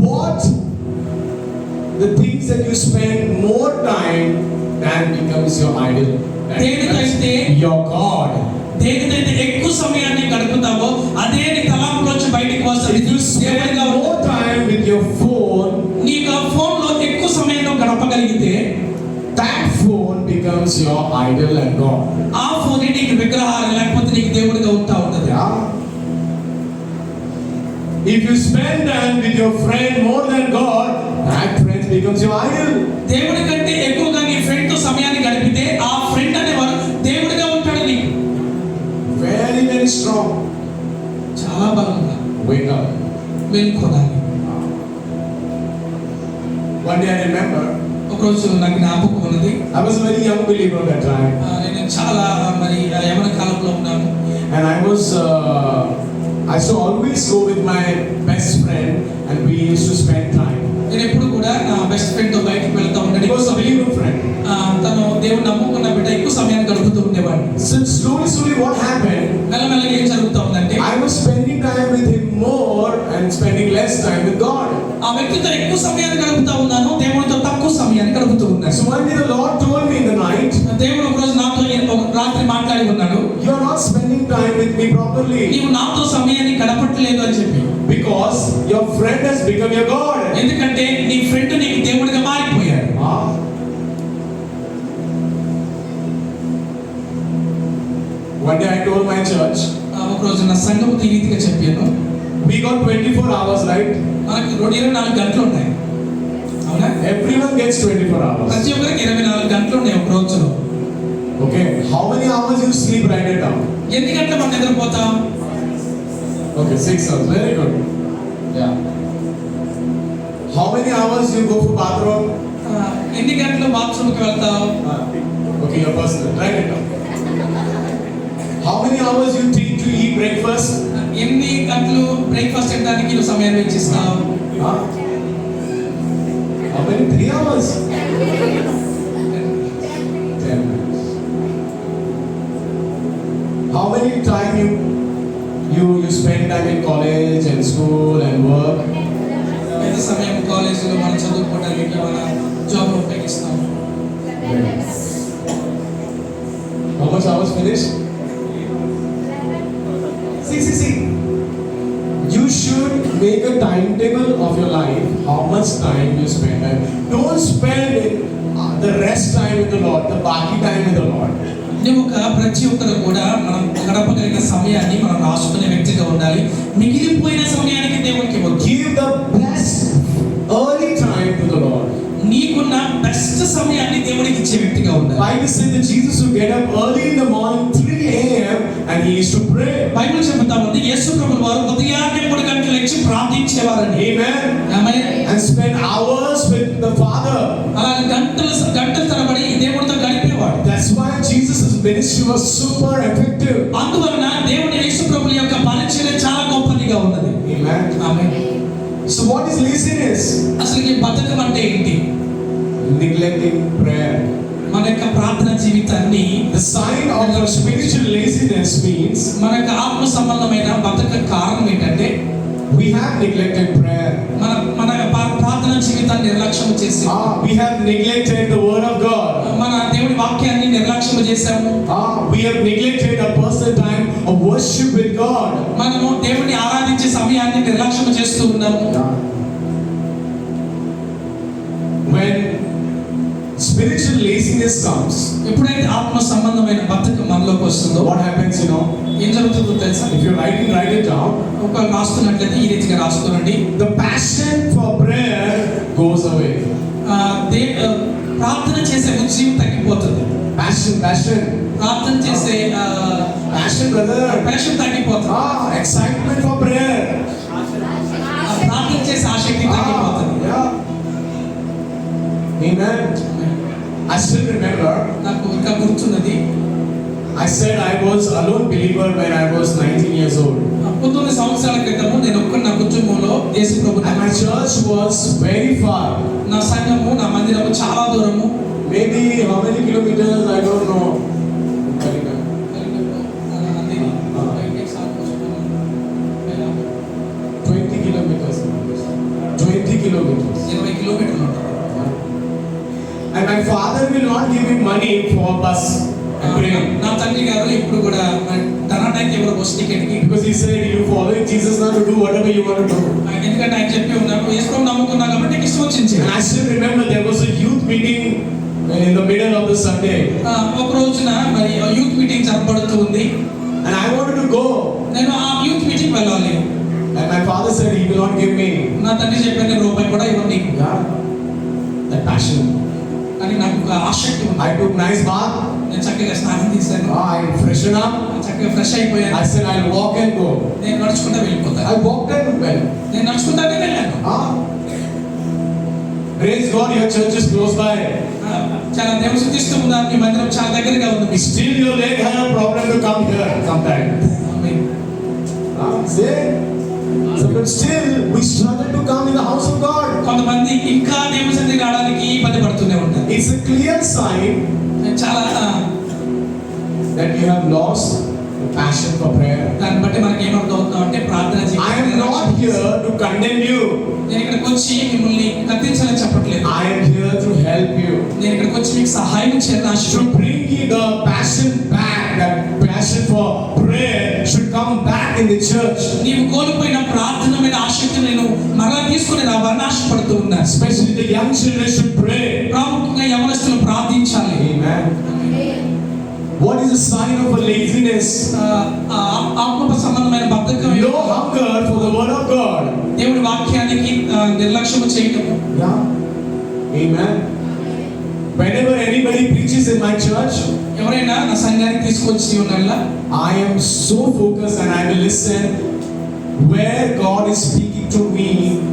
What the things that you spend more time than becomes your idol. That దేనికైతే becomes your God. దేనికైతే ఎక్కువ సమయాన్ని గడుపుతావో అదే నీ తలాపులోంచి బయటికి వస్తుంది. If you spend more time with your phone, నీకు ఆ ఫోన్ లో ఎక్కువ సమయం గడపగలిగితే that phone becomes your idol and God. ఆ ఫోన్ నీకు విగ్రహాలు లేకపోతే నీకు దేవుడిగా ఉంటా ఉంటది. Yeah. If you spend time with your friend more than God, that friend becomes your idol. దేవుడి కంటే ఎక్కువగా నీ ఫ్రెండ్ తో సమయాన్ని గడిపితే ఆ ఫ్రెండ్ అనేవాడు దేవుడిగా ఉంటాడు నీకు. Very, very strong. చాలా బలంగా Wake up. వెళ్ళుకోవాలి. One day I remember, ఒకరోజు నాకు జ్ఞాపకం ఉన్నది. I was a very young believer at that time. నేను చాలా మరి యవన కాలంలో ఉన్నాను. And I used to always go with my best friend and we used to spend time. నేను ఎప్పుడు కూడా నా బెస్ట్ ఫ్రెండ్ తో బయటికి వెళ్తా He ఉండేది. was a very good friend. తను దేవుడు నమ్ముకున్న బిడ్డ ఎక్కువ సమయాన్ని గడుపుతూ ఉండేవాడిని. So slowly what happened, మెల్లమెల్లగా ఏం జరుగుతా ఉందంటే I was spending time with him more and spending less time with God. ఆ వ్యక్తితో ఎక్కువ సమయాన్ని గడుపుతా ఉన్నాను, దేవుడితో తక్కువ సమయాన్ని గడుపుతూ ఉన్నాను. So one day the Lord told me in the night, దేవుడు ఒక రోజు నాతో ఒక రాత్రి మాట్లాడి ఉన్నాడు. you are not spending time with me properly నీవు నాతో సమయాన్ని గడపట్లేదు అని చెప్పి. because your friend has become your God. ఎందుకంటే నీ ఫ్రెండ్ నీకు దేవుడిగా మారిపోయాడు. One day I told my church, ఒక రోజు నా సంఘముతో ఈ రీతిగా చెప్పాను. we got 24 hours, right? మనకి 24 గంటలు ఉన్నాయి, అవునా? Everyone gets 24 hours. ప్రతి ఒక్కరికి 24 గంటలు ఉన్నాయి ఒక రోజులో. Okay, how many hours you sleep? Write it down. ఎన్ని గంటలు మనం నిద్రపోతాం? Okay, 6 hours. Very good. Yeah. How many hours you go for bathroom? ఎన్ని గంటలు బాత్రూమ్కి వెళ్తావు? Okay, your personal. Write it down. How many hours you take to eat breakfast? ఎన్ని గంటలు breakfast తినడానికి నువ్వు సమయాన్ని వెచ్చిస్తావు? Huh? How many? 3 hours? 10 minutes. How many time you spend time in college and school and work? ఎంత సమయం కాలేజీలో మనం చదువుకోవడానికి మన జాబ్ ఉపయోగిస్తాం? How much hours finish? See. You should make a timetable of your life, how much time you spend. And don't spend the rest time with the Lord, the baki time with the Lord. నువ్వు ప్రతి ఒక్కరు కూడా మనం గడపగలిగే సమయాన్ని మనం రాసుకునే వ్యక్తిగా ఉండాలి. మిగిలిపోయిన సమయానికి దేవునికి ఇవ్వద్దు. Give the best early time to the Lord. నీకున్న బెస్ట్ సమయాన్ని దేవుడికి ఇచ్చే వ్యక్తిగా ఉండాలి. Bible says that Jesus would get up early in the morning 3 a.m. and he used to pray. Bible చెబుతా ఉంది యేసు ప్రభువు వారు ఉదయాన్నే 3 గంటలకు లేచి ప్రార్థించేవారని. Amen. Amen. And spend hours with the Father. అలా గంటల తరబడి దేవుడితో గడిపేవాడు. That's why Jesus' ministry was super effective. అందువలన దేవుని యేసు ప్రభువు యొక్క పరిచర్య చాలా గొప్పదిగా ఉన్నది. Amen. Amen. So what is laziness? అసలు ఈ బద్ధకం అంటే ఏంటి? Neglecting prayer. మన యొక్క ప్రార్థన జీవితాన్ని The sign of our spiritual laziness means మన యొక్క ఆత్మ సంబంధమైన బద్ధక కారణం ఏంటంటే we have neglected prayer. మన ప్రార్థన జీవితాన్ని నిర్లక్ష్యం చేసి We have neglected the word of God. మన దేవుడి వాక్యాన్ని నిర్లక్ష్యం చేశాము. We have neglected a personal time of worship with God. మనము దేవుడిని ఆరాధించే సమయాన్ని నిర్లక్ష్యం చేస్తూ ఉన్నాము. When spiritual laziness comes, ఎప్పుడైతే ఆత్మ సంబంధమైన బద్ధకం మనలోకి వస్తుందో what happens, ఏం జరుగుతుందో తెలుసా? if you're write it down. ఒకవేళ రాస్తున్నట్లయితే ఈ రీతిగా రాస్తునండి. The passion for prayer goes away. ప్రార్థన చేసే ఉత్సాహం తగ్గిపోతుంది. Passion. ప్రార్థన చేసే Passion, brother. ప్యాషన్ తగ్గిపోతుంది. Excitement for prayer. ప్రార్థన చేసే ఆసక్తి తగ్గిపోతుంది. Amen. I still remember. నాకు ఇంకా గుర్తున్నది. I said I was a lone believer when I was 19 years old. 19 సంవత్సరాల క్రితము నేను ఒక్క నా కుటుంబంలో యేసు ప్రభువుని And my church was very far. నా సంఘము నా మందిరము చాలా దూరము. Maybe how many kilometers, I don't know. 20 kilometers. 20 kilometers. 20 కిలోమీటర్లు ఉంటుంది. And my father will not give me money for bus and train. నా తండ్రి గారు ఇప్పుడు కూడా ధనానికి ఎవరు బస్ టికెట్ కి, Because he said, you follow Jesus now to do whatever you want to do. ఎందుకంటే ఆయన చెప్పి ఉన్నాడు యేసు ప్రభువుని నమ్ముకున్నా కాబట్టి నీకు ఇష్టం వచ్చింది. And I still remember there was a youth meeting in the middle of the Sunday. ఒక రోజున మరి యూత్ మీటింగ్ జరపబడుతూ ఉంది. And I wanted to go. నేను ఆ యూత్ మీటింగ్ వెళ్ళాలి. And my father said he will not give me. నా తండ్రి చెప్పాను నేను రూపాయి కూడా ఇవ్వను నీకు. That passion. కానీ నాకు ఒక ఆసక్తి ఉంది. I took nice bath. నేను చక్కగా స్నానం చేశాను. I freshened up. చక్కగా ఫ్రెష్ అయిపోయాను. I said I'll walk and go. నేను నడుచుకుంటా వెళ్ళిపోతాను. I walked and went. నేను నడుచుకుంటానే వెళ్ళాను. Praise God, your church is close by. చాలా దేవుని స్తుతిస్తూ ఉన్నారు. మీ మందిరం చాలా దగ్గరగా ఉంది. Still your leg had a problem to come here sometime. Say, so but still we struggle to come in the house of God. కొంతమంది ఇంకా దేవుని సన్నిధికి రావడానికి ఇబ్బంది పడుతూనే ఉంటారు. It's a clear sign చాలా that you have lost the passion for prayer. దాన్ని బట్టి మనకి ఏమర్థం అవుతుందో అంటే ప్రార్థన I am not here to condemn you. నేను ఇక్కడికి వచ్చి మిమ్మల్ని కత్తించాలని చెప్పట్లేదు. I am here to help you. నేను ఇక్కడికి వచ్చి మీకు సహాయం చేయాలని ఆశ. To bring you the passion back, that passion for prayer should come back in the church. నీవు కోల్పోయిన ప్రార్థన మీద ఆసక్తి నేను మరలా తీసుకుని రావాలని ఆశపడుతూ ఉన్నా. Especially the young children should pray. ప్రాముఖ్యంగా యవనస్తులు ప్రార్థించాలి. Amen. What is the sign of a laziness? ఆత్మ సంబంధమైన బద్ధకం. No hunger for the word of God. దేవుడి వాక్యానికి నిర్లక్ష్యం చేయటము. Yeah. Amen. Whenever anybody preaches in my church, ఎవరైనా నా సంఘానికి తీసుకొచ్చి ఉన్నలా I am so focused and I will listen where God is speaking to me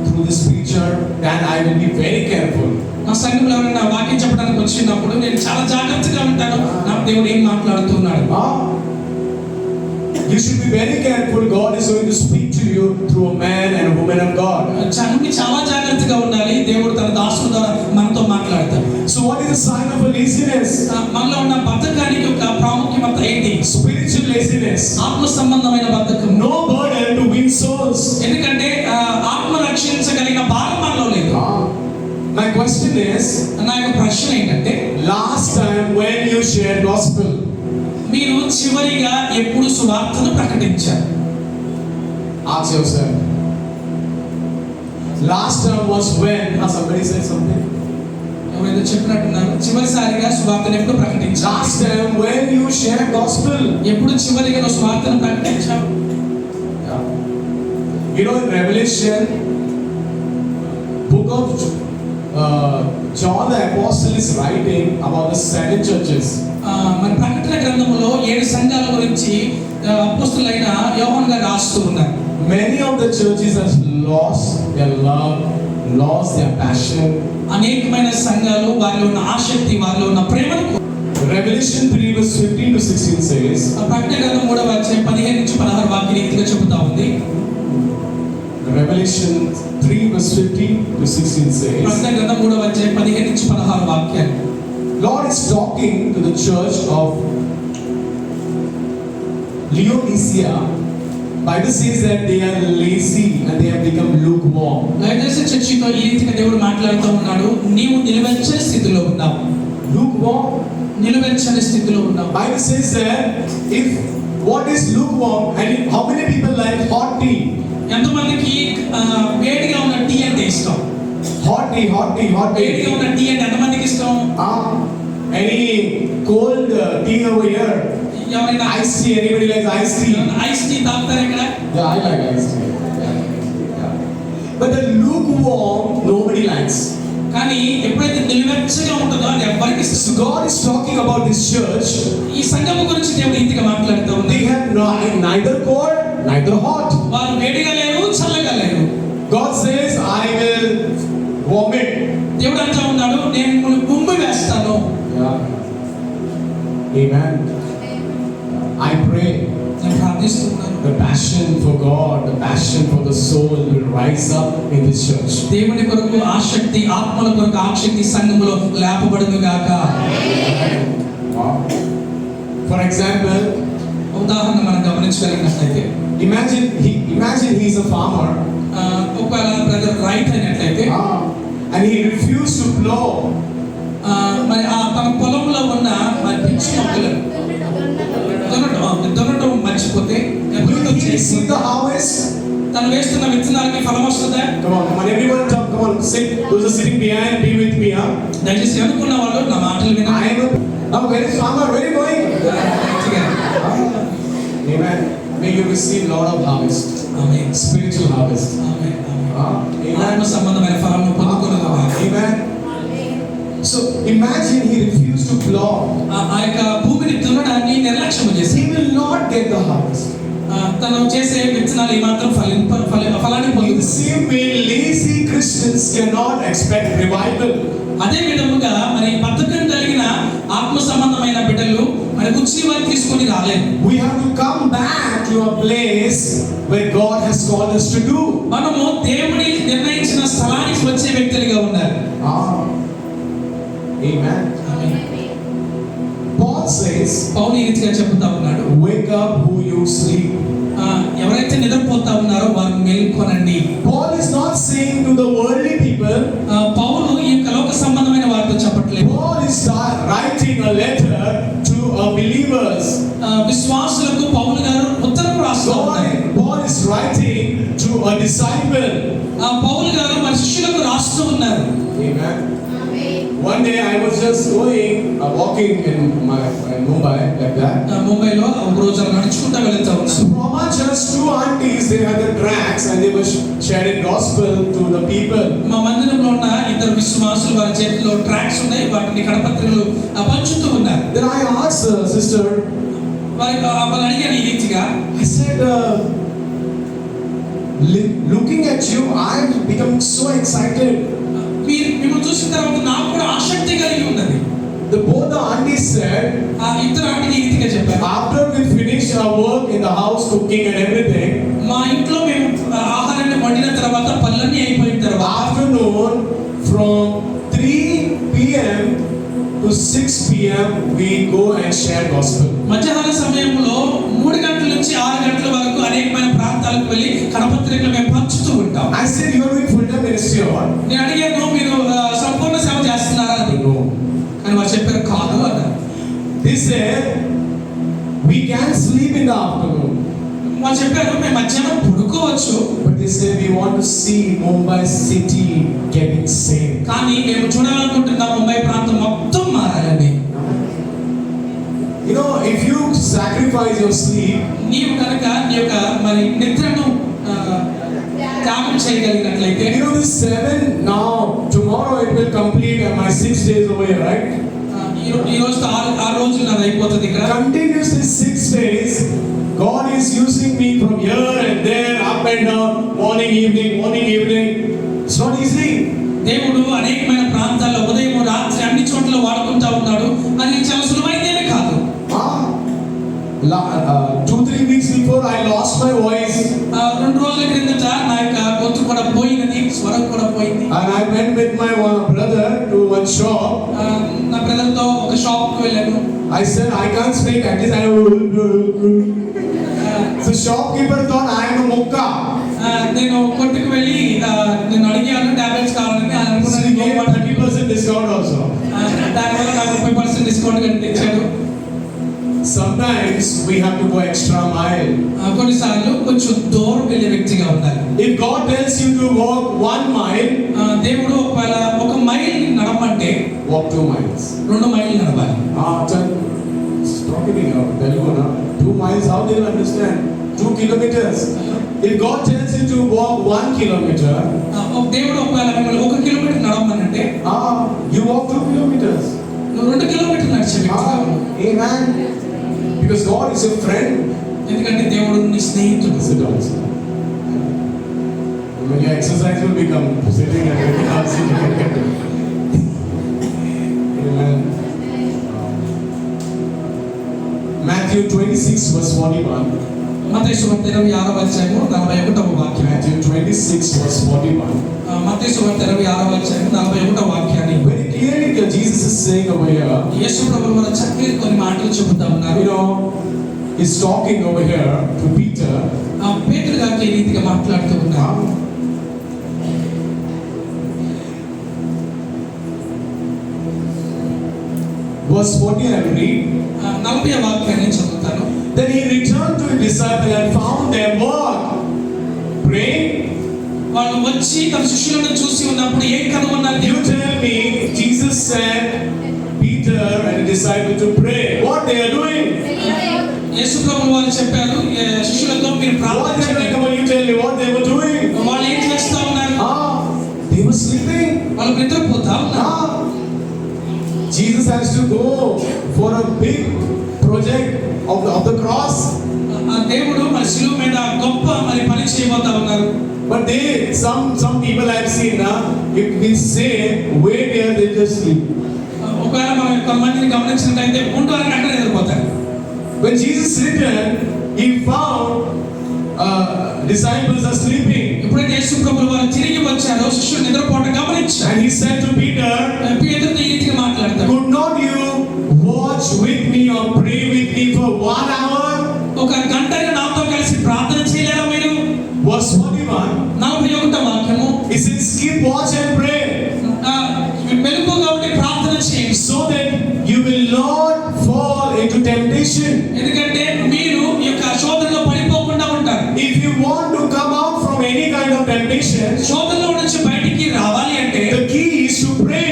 through this preacher, and I will be very careful. నా సంఘంలో ఎవరైనా వాక్యం చెప్పడానికి వచ్చినప్పుడు నేను చాలా జాగ్రత్తగా ఉంటాను. నా దేవుడు ఏం మాట్లాడుతున్నాడు. You should be very careful. God is going to speak to you through a man and a woman of God. చాలా జాగ్రత్తగా ఉండాలి. దేవుడు తన దాసుల ద్వారా మనతో మాట్లాడతాడు. So what is the sign of a laziness? మనలో ఉన్న బద్ధకానికి ఒక ప్రాముఖ్యత ఏంటి? Spiritual laziness. ఆత్మ సంబంధమైన బద్ధకం. No burden to win souls. ఎందుకంటే ఆత్మ రక్షించగలిగిన భారం మనలో లేదు. My question is, నా యొక్క ప్రశ్న ఏంటంటే, last time when you shared gospel, మీరు చివరిగా ఎప్పుడు సువార్తను ప్రకటించారు? ask yourself. Last time was when? Somebody said something. ఎవరైతే చెప్పినట్టున్నారు చివరిసారిగా సువార్తను ఎప్పుడు ప్రకటించారు? Last time when you shared gospel. ఎప్పుడు చివరిగా నువ్వు సువార్తను ప్రకటించావు? You know, in Revelation, book of John the Apostle is writing about the 7 churches. మన ప్రకటన గ్రంథములో 7 సంఘాల గురించి అపోస్తలుడైన యోహాను గారు రాస్తూ ఉన్నారు. Many of the churches has lost their love, lost their passion. అనేకమైన సంఘాలు వారిలో ఉన్న ఆసక్తి, వారిలో ఉన్న ప్రేమను. Revelation 3 verse 15 to 16 says, ప్రకటన గ్రంథం 3వ అధ్యాయం 15 నుంచి 16 వాక్య రీతిగా చెబుతా ఉంది. Revelation 3 verse 15 to 16 says, ప్రకటన గ్రంథం 3వ అధ్యాయం 15 నుంచి 16 వాక్యాలు. Lord is talking to the church of Laodicea. Bible says that they are lazy and they have become lukewarm. లయదీశ చర్చితో ఈ రీతిగా దేవుడు మాట్లాడుతూ ఉన్నాడు. నీవు నిలువెచ్చని స్థితిలో ఉన్నావు. Lukewarm. నిలువెచ్చని స్థితిలో ఉన్నావు. Bible says that if what is lukewarm, and how many people like hot tea? ఎంతమందికి వేడిగా ఉన్న టీ అంటే ఇష్టం? Hot tea. వేడిగా ఉన్న టీ అంటే ఎంతమందికి ఇష్టం? Any cold tea over here? ఎవరైనా Iced tea. Anybody likes iced tea? Ice tea తాగుతారా ఇక్కడ? Yeah, I like iced tea. Yeah. But the lukewarm, nobody likes. కానీ ఎప్పుడైతే నిలువెచ్చగా ఉంటుందో అది ఎవ్వరికి ఇష్టం. So God is talking about this church. ఈ సంఘము గురించి దేవుడు ఇంతగా మాట్లాడుతూ ఉన్నాడు. They have neither cold, neither hot. వారు వేడిగా లేరు, చల్లగా లేరు. God says, I will vomit. దేవుడు అంటూ ఉన్నాడు, నేను మిమ్మల్ని ఉమ్మి వేస్తాను. Yeah. Amen. I pray నేను ప్రార్థిస్తున్నాను. the passion for God, the passion for the soul will rise up in this church. దేవుని కొరకు ఆసక్తి, ఆత్మల కొరకు ఆసక్తి సంఘములో లేపబడును గాక. Wow. For example, ఉదాహరణ మనం గమనించగలిగినట్లయితే, imagine he's a farmer. ఒకవేళ బ్రదర్ రైట్ అయినట్లయితే, And he refused to plow. మరి తన పొలంలో ఉన్న మరి పిచ్చి మొక్కలను దున్నటం మర్చిపోతే Will he see the harvest? తను వేస్తున్న విత్తనాలకి ఫలం వస్తుందా? Come on, everyone come on, sit. Those are sitting behind, be with me, huh? దయచేసి అనుకున్న వాళ్ళు నా మాటలు వినండి. Now where is farmer? Where are you going? Amen. May you receive lot of harvest. Amen. Spiritual harvest. Amen. Amen. ఆత్మ సంబంధమైన ఫలాలను పొందుకొనుగాక. Amen. So imagine he refused to plow. ఆ యొక్క భూమిని దున్నడాన్ని నిర్లక్ష్యం చేసి He will not get the harvest. తను చేసే విత్తనాలు ఏమాత్రం ఫలాన్ని In పొందు. the same way, lazy Christians cannot expect revival. అదే విధముగా మరి బద్ధకం కలిగిన ఆత్మ సంబంధమైన బిడ్డలు మరి ఉత్సవాన్ని తీసుకొని రాలేదు. We have to come back to a place where God has called us to do. మనము దేవుని నిర్ణయించిన స్థలానికి వచ్చే వ్యక్తులుగా ఉన్నారు. Amen. Paul says, పౌలు ఈ రీతిగా చెబుతా ఉన్నాడు, wake up who you sleep. ఎవరైతే నిద్రపోతా ఉన్నారో వారు మేల్కొనండి. Paul is not saying to the worldly people, పౌలు ఈ యొక్క లోక సంబంధమైన వారితో చెప్పట్లేదు. Paul is writing a letter to believers. విశ్వాసులకు పౌలు గారు ఉత్తరం రాస్తూ ఉన్నారు. Paul is writing to a disciple. పౌలు గారు మరి శిష్యులకు రాస్తూ ఉన్నారు. Amen. One day I was just walking in Mumbai like that. ముంబైలో ఒక రోజు నడుచుకుంటూ వెళ్తా ఉన్నాను. So from our church, two aunties, they had the tracts and they were sharing gospel to the people. మా మందిరంలో ఉన్న ఇద్దరు విశ్వాసులు వారి చేతిలో ట్రాక్స్ ఉన్నాయి, వాటిని కడపత్రికలు పంచుతూ ఉన్నారు. Then I asked the sister, వాళ్ళు అడిగాను ఈ రీతిగా, I said, looking at you, I'm becoming so excited. మిమ్మల్ని చూసిన తర్వాత నాకు కూడా ఆసక్తి కలిగి ఉన్నది. Both the aunties said, ఇద్దరు ఆంటీలు ఈ రీతిగా చెప్పారు, after we finish our work in the house, cooking and everything, మా ఇంట్లో మేము ఆహారాన్ని వండిన తర్వాత పనులన్నీ అయిపోయిన తర్వాత afternoon from 3 p.m. to 6 p.m. we go and share gospel. మధ్యాహ్న సమయంలో 3 గంటల నుంచి 6 గంటల వరకు అనేకమైన ప్రాంతాలకు వెళ్ళి కడపత్రికలు మేము పంచుతూ ఉంటాం. I said, you are doing full-time ministry or what? నేను అడిగాను, మీరు సంపూర్ణ సేవ చేస్తున్నారా అని. No. కానీ వారు చెప్పారు కాదు అన్నారు. They said, we can sleep in the afternoon. వాళ్ళు చెప్పారు మేము మధ్యాహ్నం పడుకోవచ్చు, But they said, we want to see Mumbai city getting saved. కానీ మేము చూడాలనుకుంటున్నాం ముంబై ప్రాంతం మొత్తం మారాలని. You know, if you sacrifice your sleep, నీవు కనుక నీ యొక్క మరి నిద్రను త్యాగం చేయగలిగినట్లయితే, you know, this 7 now, tomorrow it will complete my 6 days over here, right? ఈ రోజుతో 6 రోజులు నాది అయిపోతుంది ఇక్కడ. Continuously 6 days, God is using me from here and there, up and down, morning, evening. It's not easy. దేవుడు అనేకమైన ప్రాంతాల్లో ఉదయం రాత్రి అన్ని చోట్ల వాడుకుంటా ఉన్నాడు. అది చాలా సులువైనదే కాదు. 2-3 weeks before I lost my voice. 2 రోజుల క్రిందట నా యొక్క గొంతు కూడా పోయినది, స్వరం కూడా పోయింది. And I went with my brother to one shop. నా బ్రదర్తో ఒక షాప్ కు వెళ్ళాను. I said, I can't speak, at least I So shopkeeper thought I am a mukka. నేను కొట్టుకు వెళ్ళి నేను అడిగాను టాబ్లెట్స్ కావాలని. So he gave 30% discount also. దానివల్ల నాకు 30% డిస్కౌంట్ కనుక ఇచ్చాడు. Sometimes we have to go extra mile. కొన్నిసార్లు కొంచెం దూరం వెళ్ళే వ్యక్తిగా ఉండాలి. If God tells you to walk 1 mile, దేవుడు ఒకవేళ 1 మైల్ నడమంటే walk 2 miles. 2 మైళ్ళు నడవాలి. Talking about Telugu now. 2 miles, how they will understand? 2 kilometers. If God tells you to walk 1 kilometer, దేవుడు ఒకవేళ మిమ్మల్ని 1 కిలోమీటర్ నడవమనంటే you walk 2 kilometers. నువ్వు 2 కిలోమీటర్లు నడిచే వ్యక్తిగా ఉన్నావు. Amen. Because God is a friend. ఎందుకంటే దేవుడు నీ స్నేహితుడు. Sit down. When your exercise will become sitting and everything. Amen. Matthew Matthew 26 verse 41. మత్తయి సువార్త 26వ అధ్యాయము 41వ వాక్యం. Matthew 26 verse 41. మత్తయి సువార్త 26వ అధ్యాయము 41వ వాక్యాన్ని Very clearly Jesus is saying over here, యేసు ప్రభువు వారు చక్కగా కొన్ని మాటలు చెబుతా ఉన్నారు. you know, he's talking over here to Peter. పేతురు గారికి ఈ రీతిగా మాట్లాడుతూ ఉన్నారు. Verse 40 I will read. 40వ వాక్యాన్ని చదువుతాను. Then he returned to his disciples and found them what? Praying. వాళ్ళు వచ్చి తమ శిష్యులను చూసి ఉన్నప్పుడు ఏం కనుగొన్నారు? You tell me, Jesus said Peter and the disciples to pray. What they are doing? యేసు ప్రభువు వారు చెప్పారు శిష్యులతో మీరు What ప్రార్థన they were చేయండి. doing? You tell me what they were doing. వాళ్ళు ఏం చేస్తా ఉన్నారు? They were sleeping. వాళ్ళు నిద్రపోతా ఉన్నారు. Jesus has to go for a big project of the cross. దేవుడు మరి శిలువ మీద గొప్ప మరి పని చేయబోతా ఉన్నారు. But some people I've seen if we say wait here they just sleep. ఒకవేళ మనం కొంతమందిని గమనించినట్లయితే ఉంటారు అంటే నిద్రపోతారు. When Jesus returned, he found disciples are sleeping. ఎప్పుడైతే యేసు ప్రభువు వారు తిరిగి వచ్చారో శిష్యులు నిద్రపోవడం గమనించారు. And he said to Peter, పేతురుతో ఈ రీతిగా మాట్లాడతాడు. could not you watch with me or pray with me for 1 hour? ఒక గంటగా నాతో కలిసి ప్రార్థన చేయలేరా మీరు? Verse 41. 41వ వాక్యము. He says, keep watch and pray, మెలకువగా ఉండి ప్రార్థన చేయండి. so that you will not fall into temptation. ఎందుకంటే మీరు ఈ యొక్క శోధనలో పడిపోకుండా ఉంటారు. If you want to come out from any kind of temptation, శోధనలో నుంచి బయటికి రావాలి అంటే the key is to pray.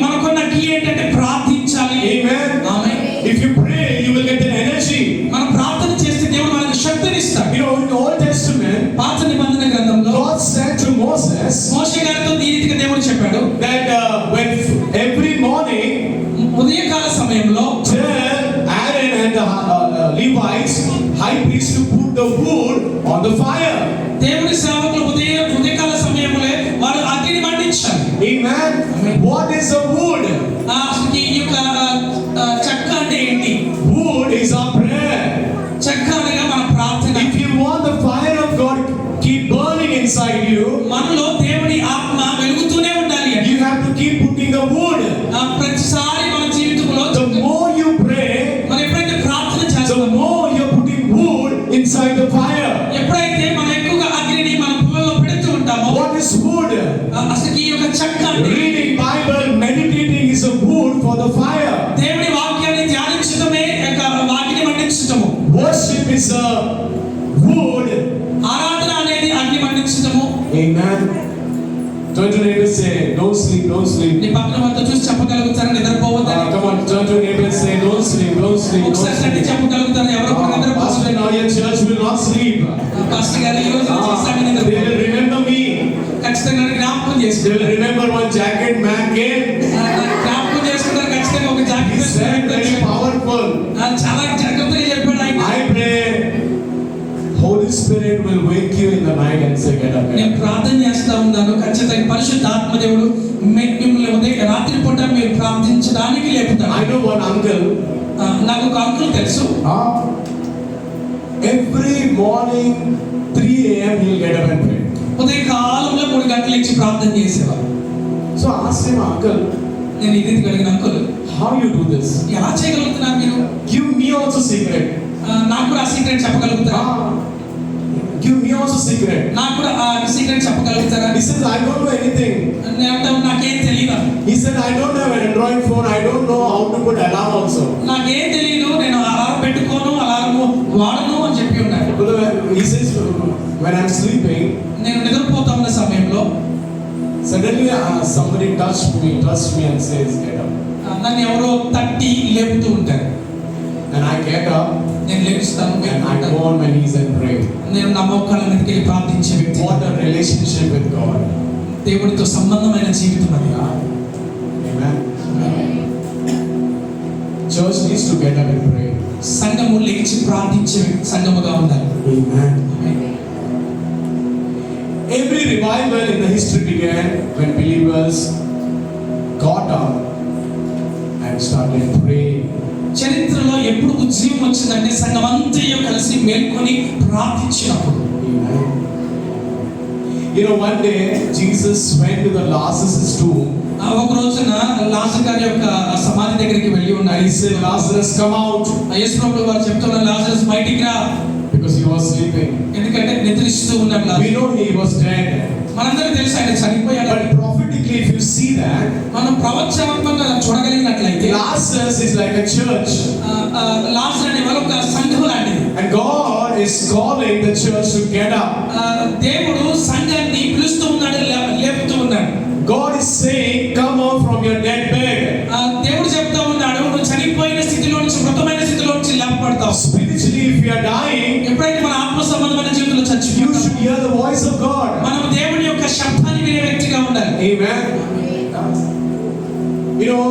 మనకున్న కీ ఏంటంటే ప్రార్థించాలి. Amen. Amen. If you pray, you will get the energy. మనం ప్రార్థన చేస్తే దేవుడు మనకు శక్తిని ఇస్తాడు. You know, in the Old Testament, పాత నిబంధన గ్రంథంలో God said to Moses మోషే గారితో ఈ రీతిగా దేవుడు చెప్పాడు. that when every morning ఉదయకాల సమయంలో tell Aaron and the Levites, high priest, to put the wood on the fire. దేవుడి సేవకులు ఉదయకాల సమయంలో వారు అగ్నిని మండించాలి. Amen. What is a wood? అసలు ఈ యొక్క చెక్క అంటే ఏంటి? Wood is our prayer. చెక్క అనగా మన ప్రార్థన. If you want the fire of God keep burning inside you, మనలో దేవుడి ఆత్మ వెలుగుతూనే ఉండాలి. you have to keep putting the wood. ప్రతిసారి మన జీవితంలో The more you pray, మనం ఎప్పుడైతే ప్రార్థన the చేస్తామో more you're putting wood inside the fire. ఎప్పుడైతే మనం ఎక్కువగా అగ్నిని మన పుల్లలో పెడుతూ ఉంటామో What is wood? అసలు ఈ యొక్క చెక్క అంటే Reading Bible, meditating is a wood for the fire. దేవుడి వాక్యాన్ని ధ్యానించడమే యొక్క వాక్యాన్ని మండించడము. Worship is a wood. ఆరాధన అనేది అగ్ని మండించడము. Amen. Turn to neighbor, say, don't sleep, don't sleep. నీ పక్కన వాళ్ళతో చూసి చెప్పగలుగుతారా నిద్రపోవద్దని? Come on, turn to neighbor, say, don't sleep, don't sleep, don't ఒకసారి అంటే sleep. చెప్పగలుగుతారా ఎవరు కూడా Pastor, నిద్రపోవద్దని? now your church will not sleep. Pastor గారు ఈ రోజు నుంచి ఈసారి They will నిద్రపోవద్దు. remember me. ఖచ్చితంగా జ్ఞాపకం They చేసుకుంటారు. will remember one jacket man came. జ్ఞాపకం చేసుకుంటారు. ఖచ్చితంగా ఒక He jacket said very powerful. చాలా జాగ్రత్తగా చెప్పాడు ఆయన. I pray Holy Spirit will wake you in the night and say, get up. నేను ప్రార్థన చేస్తా ఉన్నాను. ఖచ్చితంగా పరిశుద్ధ ఆత్మదేవుడు మిమ్మల్ని ఉదయం రాత్రి పూట మీరు ప్రార్థించడానికి లేపుతాడు. I know one uncle. నాకు ఒక అంకుల్ తెలుసు. Every morning 3 a.m. he'll get up and pray. ఉదయం కాలంలో 3 గంటలు ఇచ్చి ప్రార్థన చేసేవారు. So I asked him, uncle, నేను ఇది కలిగిన uncle how you do this? ఎలా చేయగలుగుతున్నారు మీరు? Give me also secret. నాకు కూడా ఆ సీక్రెట్ చెప్పగలుగుతారా? Give me also secret. నాకు కూడా ఆ సీక్రెట్ చెప్పగలుగుతారా? He says, I don't know anything. నేను అంటాను నాకేం తెలియదు. He said, I don't have an Android phone. I don't know how to put alarm also. నాకేం తెలియదు. నేను అలారం పెట్టుకోను, అలారం వాడను అని చెప్పి ఉన్నాడు. He says, when I'm sleeping, నేను నిద్రపోతా ఉన్న సమయంలో suddenly somebody touched me and says, get up. నన్ను ఎవరో తట్టి లేపుతూ ఉంటారు. And I get up నేను లేపిస్తాను. and I go on my knees and pray. నేను నా మోకాళ్ళ మీదకి వెళ్ళి ప్రార్థించే వ్యక్తి. What a relationship with God. దేవుడితో సంబంధమైన జీవితం అది. Amen. Church needs to get up and pray. సంఘము లేచి ప్రార్థించే సంఘముగా ఉండాలి. Amen. Every revival in the history began when believers got up and started praying చరిత్రలో ఎప్పుడు ఉద్యమం వచ్చిందంటే సంఘం అంతయు కలిసి మేల్కొని ప్రార్థించినప్పుడు. You know, one day Jesus went to the Lazarus' tomb. ఒక రోజున లాజరు గారి యొక్క సమాధి దగ్గరికి వెళ్ళి ఉన్నాడు. He said, Lazarus, come out. యేసు ప్రభువు వారు చెప్తున్నారు, లాజరస్ బయటికి రా, Because he was sleeping. ఎందుకంటే నిద్రిస్తూ ఉన్నాడు We Lazarus. know he was dead. మనందరికీ తెలుసు ఆయన చనిపోయాడు. But prophetically, if you see that, మనం ప్రవచనాత్మకంగా చూడగలిగినట్లయితే Lazarus is like a church. లాజరు అనేవారు ఒక సంఘం లాంటిది. And God is calling the church to get up. దేవుడు సంఘాన్ని పిలుస్తూ ఉన్నాడు, లేపుతూ ఉన్నాడు. God is saying, come out from your dead bed. దేవుడు చెప్తా ఉన్నాడు, నువ్వు చనిపోయిన స్థితిలో నుంచి, మృతమైన స్థితిలో నుంచి లేపబడతావు. Spiritually, if you are dying, ఎప్పుడైతే మన ఆత్మ సంబంధమైన జీవితంలో you చచ్చిపోతాం, should hear the voice of God. మనం దేవుని యొక్క శబ్దాన్ని వినే వ్యక్తిగా ఉండాలి. Amen. You know,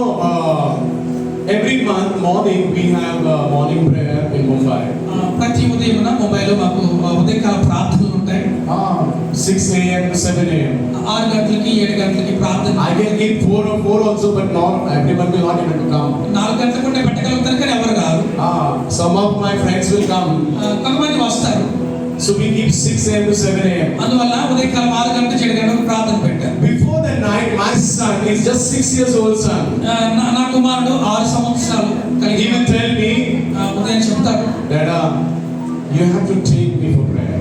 every month morning we have morning prayer in Mumbai. ప్రతి ఉదయం ముంబైలో మాకు ఉదయకాల ప్రార్థనలు ఉంటాయి. 6 a.m. to 7 a.m. 6 గంటలకి 7 గంటలకి ప్రార్థన. I can give 4 or 4 also, but not everyone will not able to come. 4 గంటలకు ఉంటే పెట్టగలుగుతారు కానీ ఎవరు రారు. Some of my friends will come. కొంతమంది వస్తారు. So we keep 6 a.m. to 7 a.m. అందువల్ల ఉదయకాలం 6 గంటల 7 గంటలకు ప్రార్థన పెట్టారు. Before that night, my son is just 6 years old son. నా కుమారుడు 6 సంవత్సరాలు He కలిగి will tell me, ఉదయం చెప్తాడు, Dada, you have to take me for prayer.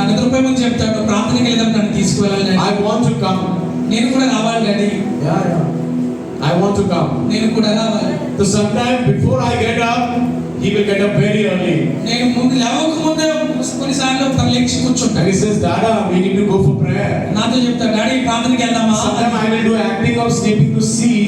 నిద్రపోయే ముందు చెప్తాడు, ప్రార్థనకి వెళ్దాం, నన్ను తీసుకువెళ్ళాలి daddy. I want to come. నేను కూడా రావాలి daddy, I want to come. నేను కూడా రావాలి. So sometime before I get up, he will get up very early. నేను ముందు లేవక ముందే కొన్నిసార్లు తను లేచి కూర్చుంటాను. And he says, Dada, we need to go for prayer. నాతో చెప్తాడు, డాడీ ప్రార్థనకి వెళ్దామా. Sometime I will do acting of sleeping to see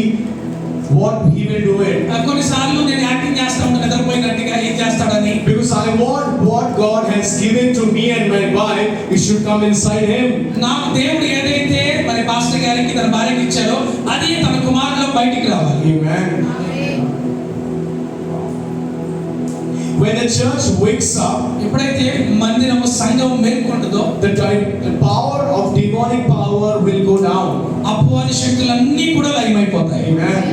what he will do it. కొన్నిసార్లు నేను యాక్టింగ్ చేస్తా ఉంటాను నిద్రపోయినట్టుగా, ఏం చేస్తాడని. Because I want what God has given to me and my wife, it should come inside him. నాకు దేవుడు ఏదైతే మరి పాస్టర్ గారికి తన భార్యకి ఇచ్చారో అది తన కుమారులో బయటికి రావాలి. Amen. When the church wakes up, ఎప్పుడైతే మందిరము సంఘం మేల్కొంటుందో the power of demonic power will go down. అపవాది శక్తులన్నీ కూడా లయమైపోతాయి. Amen.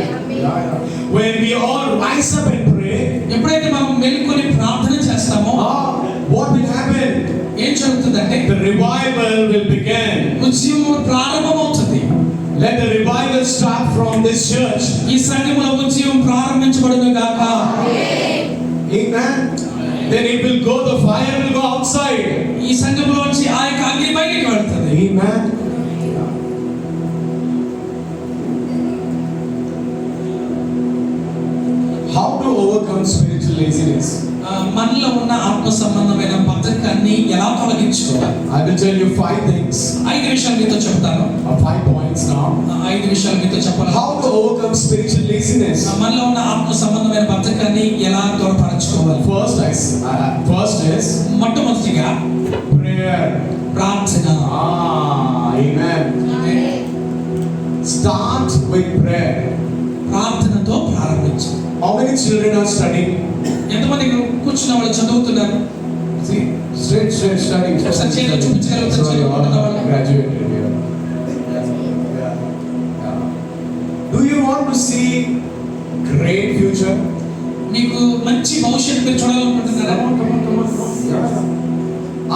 When we all rise up and pray, ఎప్పుడైతే మనం మేల్కొని ప్రార్థన చేస్తామో what will happen? ఏం జరుగుతుందంటే The revival will begin. ఉద్యమం ప్రారంభమవుతుంది. Let the revival start from this church. ఈ సంఘములో ఉద్యమం ప్రారంభించబడును గాక. Amen. Then it will go, the fire will go outside. ఈ సంఘములోంచి ఆ యొక్క అగ్ని బయటికి వెళ్తుంది. Amen. How to overcome spiritual laziness? మనలో ఉన్న ఆత్మ సంబంధమైన బద్ధకాన్ని ఎలా తొలగించుకోవాలి? I will tell you 5 things. 5 విషయాలు మీతో చెప్తాను. 5 points now. 5 విషయాలు మీతో చెప్పాలి. How to overcome spiritual laziness? మనలో ఉన్న ఆత్మ సంబంధమైన బద్ధకాన్ని ఎలా దూరపరచుకోవాలి? First is మొట్టమొదటిగా prayer. ప్రార్థన. Amen. Start with prayer. ప్రార్థనతో ప్రారంభించు. How many children are studying? ఎంతమంది కూర్చున్న వాళ్ళు చదువుతున్నారు? See, straight studying. ఒకసారి చేతులు చూపించగలుగుతారు, So you all చదువుకుంటున్న వాళ్ళు. graduated here. Do you want to see great future? మీకు మంచి భవిష్యత్తు మీరు చూడాలనుకుంటున్నారా?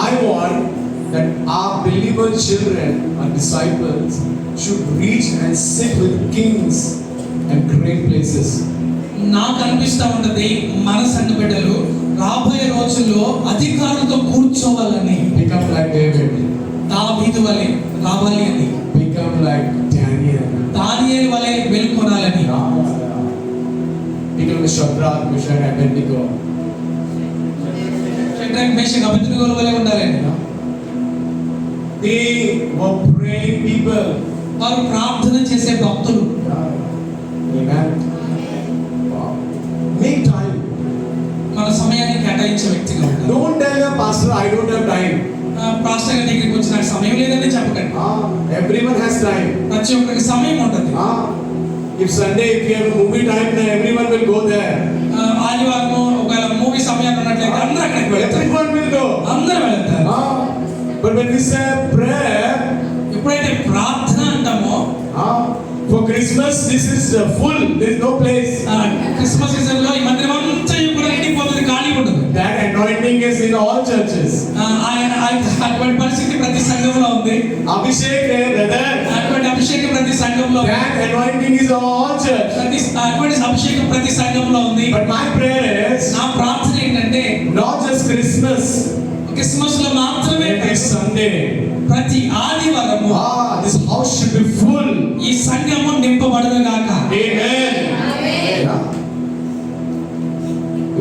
I want that our believer children and disciples should reach and sit with kings and great places. నాకు అనిపిస్తా ఉన్నది మన సంఘ బిడ్డలు రాబోయే రోజుల్లో అధికారులతో కూర్చోవాలని, Become like David. దావీదు వలె రావాలి అని, Become like Daniel. దానియేలు వలె వెలుకొనాలని. Become a Shadrach, Meshach, and Abednego. Shadrach Meshach అబేద్నెగోల వలె ఉండాలని. They were praying people. వారు ప్రార్థన చేసే భక్తులు. Amen. Make time. మన సమయాన్ని కేటాయించే వ్యక్తిగా ఉండాలి. Don't tell your pastor, I don't have time. Pastor గారి దగ్గరికి వచ్చి నాకు సమయం లేదని చెప్పకండి. Everyone has time. ప్రతి ఒక్కరికి సమయం ఉంటుంది. If Sunday, if you have a movie time, then everyone will go there. ఆదివారం ఒకవేళ మూవీ సమయాన్ని ఉన్నట్లయితే అందరూ అక్కడికి వెళ్తారు. Everyone will go. అందరూ వెళ్తారు. But when we say prayer, ఎప్పుడైతే ప్రార్థన అంటామో, for For Christmas, this is full. There is no place. Christmas season లో ఈ మందిరం అంతా కూడా నిండిపోతుంది, ఖాళీ ఉండదు. That anointing is in all churches. అటువంటి పరిస్థితి ప్రతి సంఘంలో ఉంది. Abhishek, brother. అటువంటి అభిషేకం ప్రతి సంఘంలో. That anointing is in all church. అటువంటి అభిషేకం ప్రతి సంఘంలో ఉంది. But my prayer is నా ప్రార్థన ఏంటంటే not just Christmas. క్రిస్మస్ లో మాత్రమే Every Sunday. ప్రతి ఆదివారము This house should be full. ఈ సంఘము నింపబడును గాక. Amen.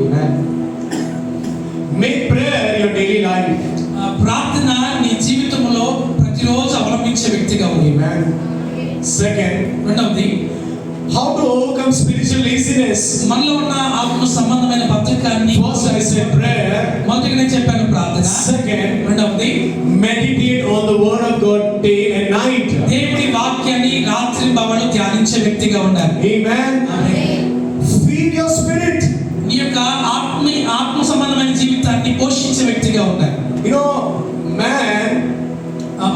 Amen. Make prayer your daily life. ప్రార్థన నీ జీవితంలో ప్రతిరోజు అవలంబించే వ్యక్తిగా ఉంది. Amen. Second, రెండవది how to overcome spiritual laziness. మనలో ఉన్న ఆత్మ సంబంధమైన బద్ధకాన్ని. First I said prayer. మొదటిగా నేను చెప్పాను ప్రార్థన. Second, రెండవది meditate on the word of God day and night. దేవుని వాక్యాన్ని రాత్రి పగలు ధ్యానించే వ్యక్తిగా ఉండాలి. Amen. Feed your spirit. నీ యొక్క ఆత్మ సంబంధమైన జీవితాన్ని పోషించే వ్యక్తిగా ఉండాలి. You know, man.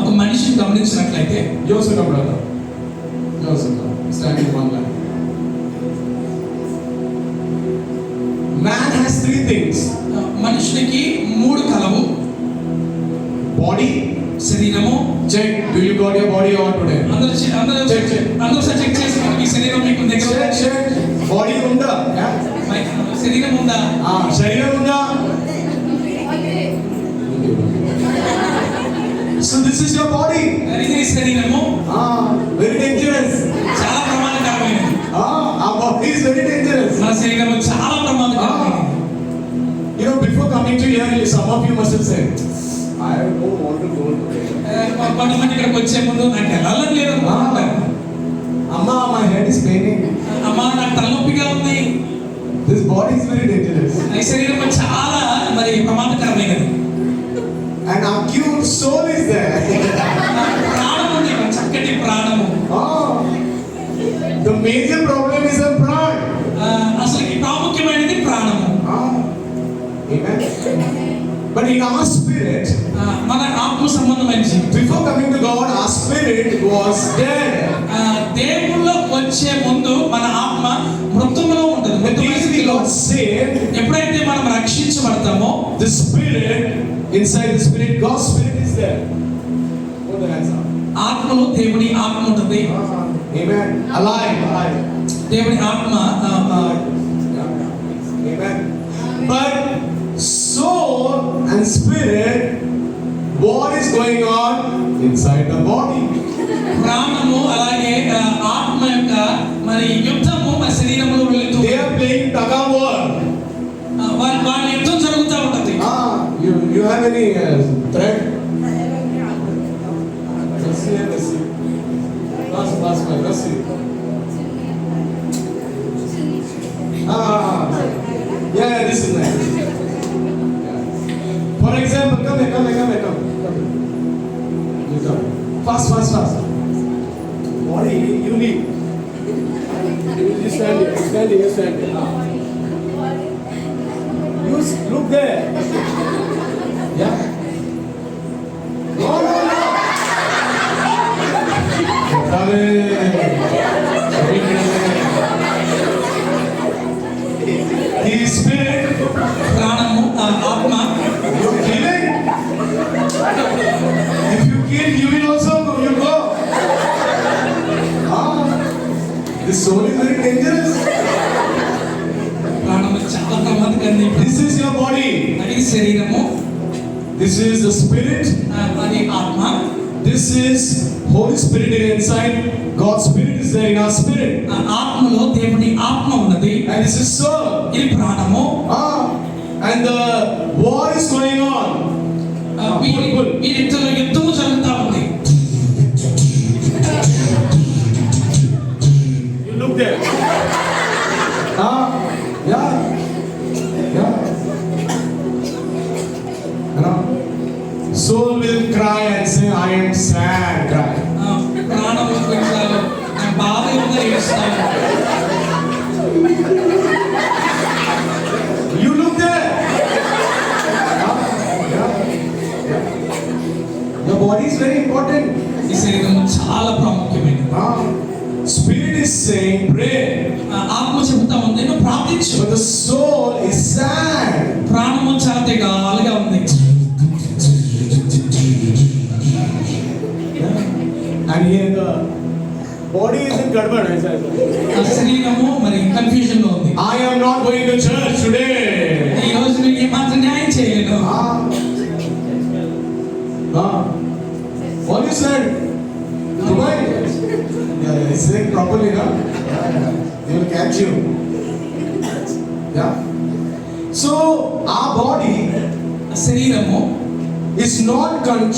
ఒక మనిషిని గమనించినట్లయితే Joseph, brother. Joseph, stand in one line. Man has three things. మనుషునికి మూడు కలవు. Body. శరీరము. Check. Do you got your body on today? అందరూ Check. చెక్ చేసుకోండి. మీ శరీరం మీకు దగ్గర ఉందా? Check. Body ఉందా? శరీరం ఉందా? శరీరం ఉందా? So this is your body. ఇది శరీరము. Very dangerous. చాలా ప్రమాదకరమైనది. Our body is very dangerous. మన శరీరము చాలా ప్రమాదకరమైనది. You know, before coming to here, some of you must have said, I don't want to go today. కొంతమంది ఇక్కడికి వచ్చే ముందు నాకు వెళ్ళాలని లేదు అంటారు. Amma, my head is paining. అమ్మా నాకు తలనొప్పిగా ఉంది. This body is very dangerous. ఈ శరీరం చాలా మరి ప్రమాదకరమైనది. And our cute soul is there. ప్రాణం ఉంది, చక్కటి ప్రాణము. The major problem is a pride. అసలు ఈ ప్రాముఖ్యమైనది ప్రాణము. Amen. But in our spirit, మన ఆత్మ సంబంధమైన జీవితం. before coming to God, our spirit was dead. దేవుళ్ళ వచ్చే ముందు మన ఆత్మ మృతంలో ఉంటుంది. When we got saved, ఎప్పుడైతే మనం రక్షించబడతామో the spirit, inside the spirit, God's spirit is there. Put the hands up. ఆత్మలో దేవుని ఆత్మ ఉంటుంది. Amen. Alive. దేవుని ఆత్మ. Amen. But soul and spirit, what is going on inside the body? ప్రాణము అలాగే ఆత్మ యొక్క మరి యుద్ధము మన శరీరంలో వెళుతూ They are playing tug of war. వాళ్ళ యుద్ధం జరుగుతూ ఉంటుంది. You have any thread? Let's see. Pass, let's see. Yeah, this is nice. For example, come here. You come. Fast. Body, you lead. You stand here. You look there. Yeah. No. The spirit, ప్రాణము ఆత్మ. you killing. If you kill, you will also go. This soul is very dangerous. ప్రాణము చాలా ప్రమాదకరమైనది. This is your body. అది శరీరము. This is the spirit. అది ఆత్మ. This is Holy Spirit inside. God's spirit is there in our spirit. ఆత్మలో దేవుని ఆత్మ ఉన్నది. And this is soul. ఇది ప్రాణము. And the war is going on. వీరిద్దరిలో యుద్ధము జరుగుతూ ఉంది. You look there. Yeah. Soul will cry and say, I am sad. Cry. ప్రాణము కొంచెం బాధ ఏడుస్తాను. You look there. Your body is very important. ఈ శరీరం చాలా ప్రాముఖ్యమైనది. Spirit saying, pray. ఆత్మ చెబుతా ఉంది నువ్వు ప్రార్థించు. But the soul is sad. ప్రాణము చాలా దిగాలుగా ఉంది. And here the body is in gadbad. ఆ శరీరము మరి కన్ఫ్యూజన్ లో ఉంది. I am not going to church today. ఈ రోజు నీకు ఏమాత్రం న్యాయం చేయలేను. What you said? Dubai? Yeah, say it properly, no? They will catch you. Yeah. So our body శరీరము is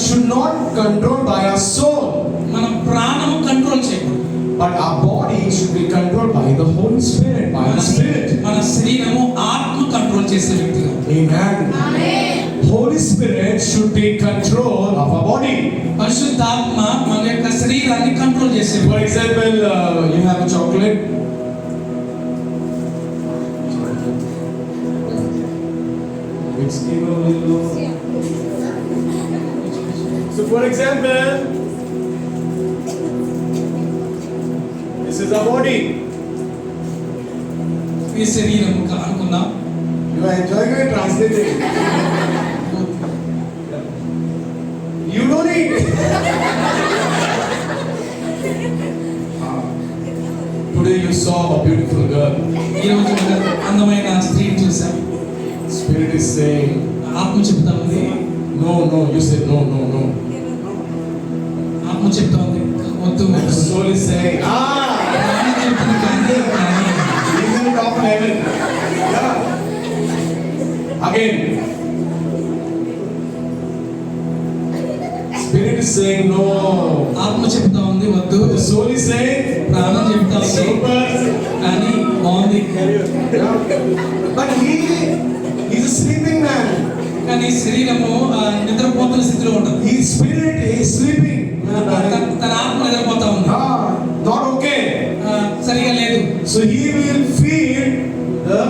should not controlled by our soul, మన ప్రాణము control చేయకూడదు. but our body should be controlled by the Holy Spirit, by the Spirit. మన శరీరము ఆత్మ control చేసే వ్యక్తిగా. Amen. Holy Spirit should take control of our body. పరిశుద్ధాత్మ మన యొక్క శరీరాన్ని కంట్రోల్ చేసే. For example, you have a chocolate. Which table will you? So for example, this is our body. ఈ శరీరము అనుకుందాం. You are enjoying it, translating. You don't eat. Today you saw a beautiful girl. ఈ రోజు ఒక అందమైన స్త్రీని చూసాం. Spirit is saying, ఆత్మ చెప్తా ఉంది no, no. You said no, no, no. ఆత్మ చెప్తా ఉంది వద్దు. And the soul is saying, ప్రాణం చెప్తుంది కానీ he's in the top level. Yeah. Again, Spirit is saying no. ఆత్మ చెప్తా ఉంది వద్దు. The soul is saying, ప్రాణం చెప్తా ఉంది super. కానీ బాగుంది. Yeah. But he's a sleeping man. కానీ శరీరము నిద్రపోతున్న స్థితిలో ఉండదు. His spirit is sleeping. తన ఆత్మ నిద్రపోతా ఉంది. Not okay. సరిగా లేదు. So he will feed the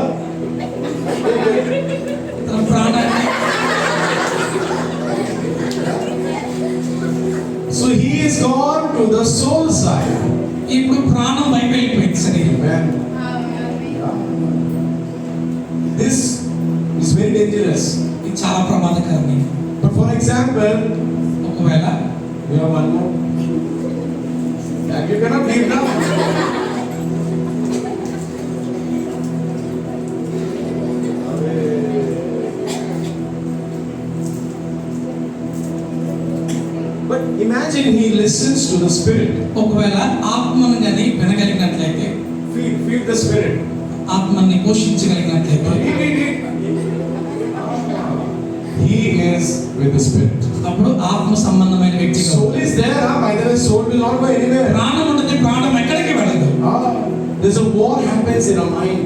తన ప్రాణాన్ని. So he is gone to the soul side. ఇప్పుడు ప్రాణం వైపు వెళ్ళిపోయింది శరీరం. Amen. This is very dangerous. ఇది చాలా ప్రమాదకరమైనది. But for example, ఒకవేళ we have one more. Yeah, you cannot leave now. But imagine he listens to the Spirit. ఒకవేళ ఆత్మను కానీ వినగలిగినట్లయితే, Feed the Spirit. ఆత్మని పోషించగలిగినట్లయితే He is with the Spirit. అప్పుడు ఆత్మ సంబంధమైన వ్యక్తిగా Soul is there, by the way, soul will not go anywhere. ప్రాణం ఉంటుంది. ప్రాణం ఎక్కడికి వెళ్ళదు. There's a war happens in our mind.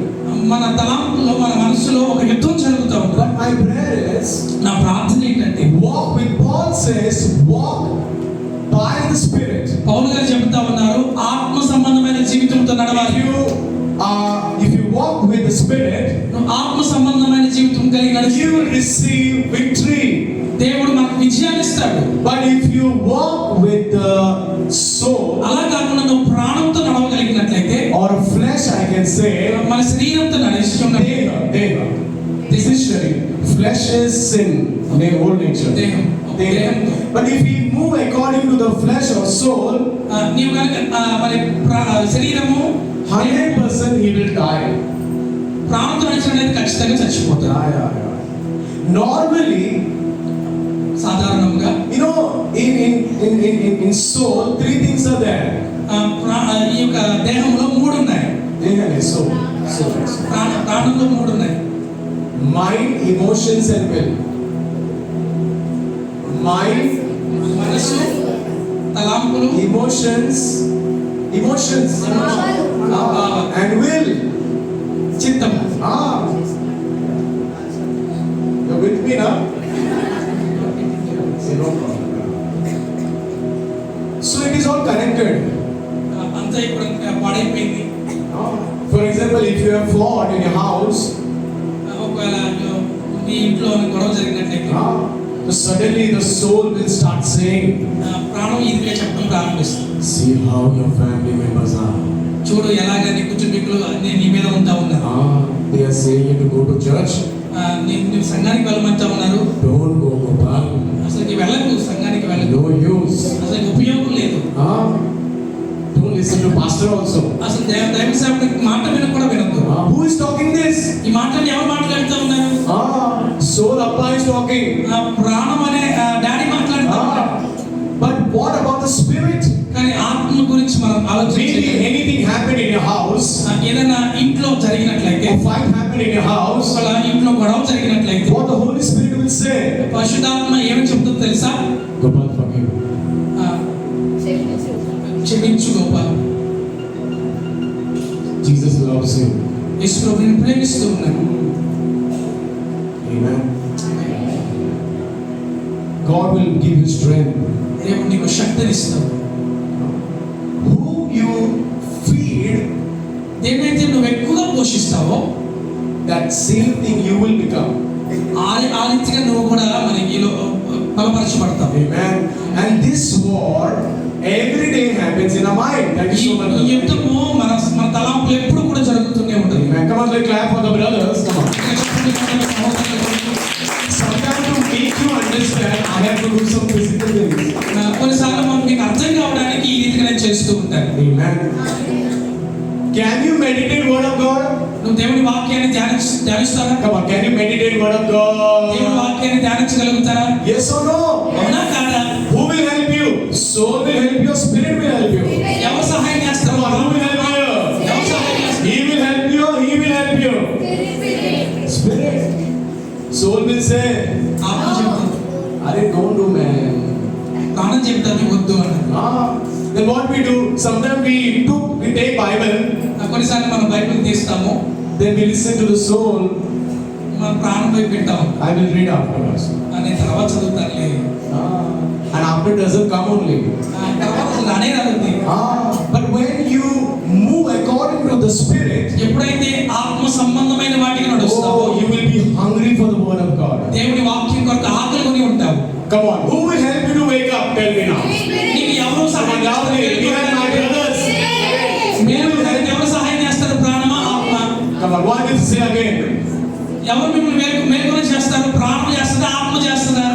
మన తలంపులో మన మనసులో ఒక యుద్ధం జరుగుతూ ఉంటుంది. But my prayer is, నా ప్రార్థన ఏంటంటే walk with Paul says, walk by the Spirit. పౌలు గారు చెబుతా ఉన్నారు ఆత్మ సంబంధమైన జీవితంతో నడవాలి. If you walk with the Spirit, నువ్వు ఆత్మ సంబంధమైన జీవితం కలిగి నడిచి you will receive victory. దేవుడు మనకు విజయాన్ని ఇస్తాడు. But if you walk with the soul అలా కాకుండా నువ్వు ప్రాణంతో నడవగలిగినట్లయితే, or flesh, I can say, మన శరీరంతో నడుస్తున్నట్లయితే, Deha. This is Sharir. Flesh is sin, old nature. దేహం దేహంతో But if we move according to the flesh or soul, నీవు కనుక మరి శరీరము 100% he will die. ప్రాణంతో నడిచినట్లయితే ఖచ్చితంగా చచ్చిపోతాడు. Normally, సాధారణంగా you know, in soul, three things are there. ఈ యొక్క దేహంలో మూడు ఉన్నాయి. Deha is soul. ప్రాణంలో మూడు ఉన్నాయి. Mind, emotions and will. Mind, మనసు, తలంపులు, emotions, and will. చిత్తము. You're with me now? So it is all connected. అంతా ఇప్పుడు పాడైపోయింది. For example, if you have fought in your house, ఒకవేళ మీ ఇంట్లో గొడవ జరిగినట్లయితే so suddenly the soul will start saying, ప్రాణం ఇదిగా చెప్పడం ప్రారంభిస్తుంది. see how your family members are. చూడు ఎలాగ నీ కుటుంబీకులు నీ మీద ఉంటా ఉన్నారు. They are saying you to go to church. నువ్వు సంఘానికి వెళ్ళమంటా ఉన్నారు. Don't go, Gopal. అసలు వెళ్ళకు, సంఘానికి వెళ్ళకు, No use. అసలు ఉపయోగం లేదు. Don't listen to pastor also. అసలు దైవ సేవకుడి మాట వినకు కూడా వినొద్దు. Who is talking this? ఈ మాటలు ఎవరు మాట్లాడుతూ ఉన్నారు? Soul Appa is talking. ప్రాణం అనే డాడీ మాట్లాడుతూ ఉన్నారు. But what about the spirit? కానీ ఆత్మ గురించి మనం Maybe ఆలోచించాలి. anything happened in your house. ఏదైనా ఇంట్లో జరిగినట్లయితే, A fight happened in your house. అలా ఇంట్లో గొడవ జరిగినట్లయితే What the Holy Spirit will say? పరిశుద్ధాత్మ ఏమని చెప్తుందో తెలుసా? Gopal, forgive. క్షమించు గోపాల్, Jesus loves you. యేసు ప్రభువుని ప్రేమిస్తూ ఉన్నాను. Amen. God will give you strength. దేవుడు నీకు శక్తిని ఇస్తాడు. Who you feed, దేన్నైతే నువ్వు ఎక్కువగా పోషిస్తావో that same thing you will become. ఆ రీతిగా నువ్వు కూడా మనకి బలపరచబడతావు. Amen. And this war every day happens in our mind. That is so much. ఈ యుద్ధము మన తలంపులు ఎప్పుడు కూడా జరుగుతూనే ఉంటుంది. Amen. Come on, let's clap for the brothers. Come on. Sometimes to make you understand, I have to do some physical things. కొన్నిసార్లు మనం మీకు అర్థం కావడానికి ఈ రీతిగా నేను చేస్తూ ఉంటాను. Amen. Can you meditate word of God? నువ్వు దేవుని వాక్యాన్ని ధ్యానిస్తారా? Come on, can you meditate word of దేవుని God? వాక్యాన్ని ధ్యానించగలుగుతారా? Yes or no? అవునా కాదా? Who will help you? Soul will help you, spirit will help you. ఎవరు సహాయం Come చేస్తారు? on, who will help you? ఎవరు సహాయం చేస్తారు? He will help you, he will help you. Spirit. Soul will say, ఆత్మ చెప్తుంది, Are don't do man. ప్రాణం చెప్తాను వద్దు అన్నది. Then what we do? Sometimes we take Bible, కొన్నిసార్లు మనం Bible తీస్తాము, then we listen to the soul. మన ప్రాణం వైపు వింటాం. I will read afterwards. నేను తర్వాత చదువుతానులే. And after doesn't come only. తర్వాత అసలు రానే రాదండి. But when you move according to the spirit, ఎప్పుడైతే ఆత్మ సంబంధమైన వాటికి నడుస్తావో you will be hungry for the word of God. దేవుని వాక్యం కొరకు ఆకలి కొని ఉంటావు. Come on, who will help you to wake up? Tell me now. నీకు ఎవరు సహాయం Loudly, behind my brothers. ఎవరు సహాయం చేస్తారు? ప్రాణమా ఆత్మ? Come on, what is say again? ఎవరు మిమ్మల్ని మేలుకొని చేస్తారు? ప్రాణం చేస్తుందా, ఆత్మ చేస్తుందా?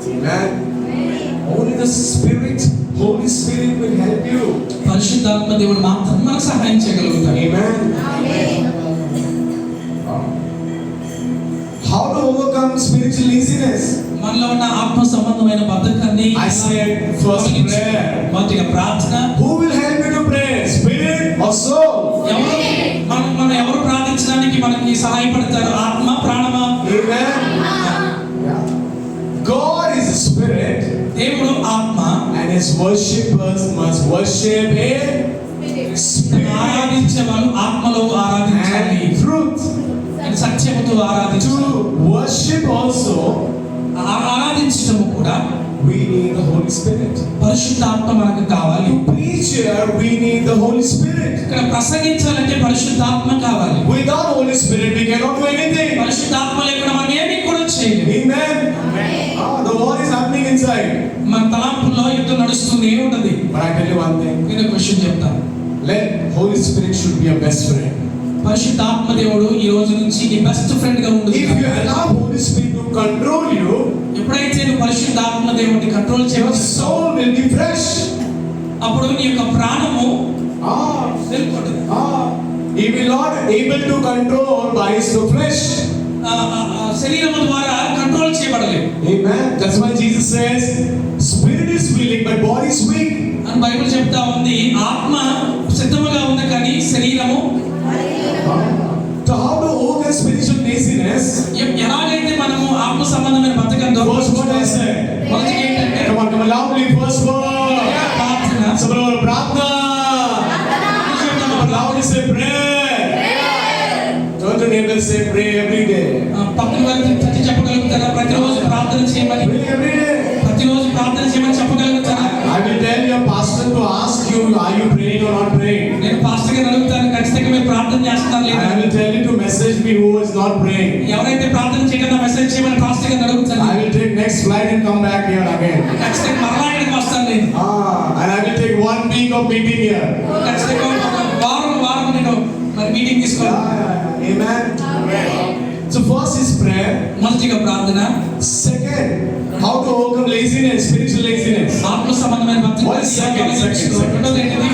Amen. Only the spirit, Holy Spirit will help you. పరిశుద్ధాత్మ దేవుడు మాత్రం మనకు సహాయం చేయగలుగుతాడు. Amen. How to overcome spiritual laziness? మనలో ఉన్న ఆత్మ సంబంధమైన బద్ధకాన్ని I said first prayer. మొదటిగా ప్రార్థన. Who will help you to pray? Spirit or soul? మనం ఎవరు ప్రార్థించడానికి మనకి సహాయపడతారు? ఆత్మ, ప్రాణమా? Amen. Yeah. God is a spirit, దేవుడు ఆత్మ. and his worshippers must worship in spirit ఆరాధించే వాళ్ళు ఆత్మలో ఆరాధించాలి, and truth. సత్యముతో ఆరాధించాలి. To worship also, ఆరాధించటము కూడా we need the Holy Spirit. పరిశుద్ధాత్మ మనకు కావాలి. To preach here, we need the Holy Spirit. ఇక్కడ ప్రసంగించాలంటే పరిశుద్ధాత్మ కావాలి. Without Holy Spirit, we cannot do anything. పరిశుద్ధాత్మ లేకుండా మనం ఏమీ కూడా చేయలేము. Amen. The war is happening inside. మన తలంపుల్లో యుద్ధం నడుస్తూనే ఉంటది. But I tell you one thing. నేను ఒక విషయం చెప్తాను. Let Holy Spirit should be your best friend. పరిశుద్ధాత్మ దేవుడు ఈ రోజు నుంచి నీ బెస్ట్ ఫ్రెండ్ గా ఉండు. If you allow Holy Spirit to control you, ఎప్పుడైతే నువ్వు పరిశుద్ధాత్మ దేవుడిని కంట్రోల్ your చేయవచ్చు, soul will be fresh. అప్పుడు నీ యొక్క ప్రాణము నిలుపుకుంటుంది. He will not able to control by his flesh. శరీరము ద్వారా కంట్రోల్ చేయబడలేదు. Amen. That's why Jesus says, spirit is willing but body is weak. అని బైబిల్ చెప్తా ఉంది. ఆత్మ సిద్ధముగా ఉంది కానీ శరీరము. So how to overcome spiritual laziness? ఎలాగైతే మనము ఆత్మ సంబంధమైన బద్ధకం First what I said. మొదటి ఏంటంటే Come on, loudly. First word. ప్రార్థన. Somebody ప్రార్థన. Loudly say prayer. Turn to neighbor, say pray every day. పక్కన వారికి ప్రతి చెప్పగలుగుతారా? ప్రతిరోజు ప్రార్థన చేయమని. Pray every day. ప్రతిరోజు ప్రార్థన చేయమని చెప్పగలుగుతారా? I will tell your pastor to ask you, are you praying or not praying? నేను పాస్టర్ గారిని అడుగుతాను, ఖచ్చితంగా మీరు ప్రార్థన చేస్తున్నారు లేదా? I will tell you to message me who is not praying. ఎవరైతే ప్రార్థన చేయకుండా మెసేజ్ చేయమని పాస్టర్ గారిని అడుగుతాను. I will take next flight and come back here again. ఖచ్చితంగా మరలా ఇక్కడికి వస్తాను నేను. And I will take 1 week week of meeting here. ఖచ్చితంగా ఒక వారం నేను మరి మీటింగ్ తీసుకోవాలి. Amen. So first is prayer. మొదటిగా ప్రార్థన. Second, how to overcome laziness, spiritual laziness. ఆత్మ సంబంధమైన What is second? రెండోది ఏంటిది?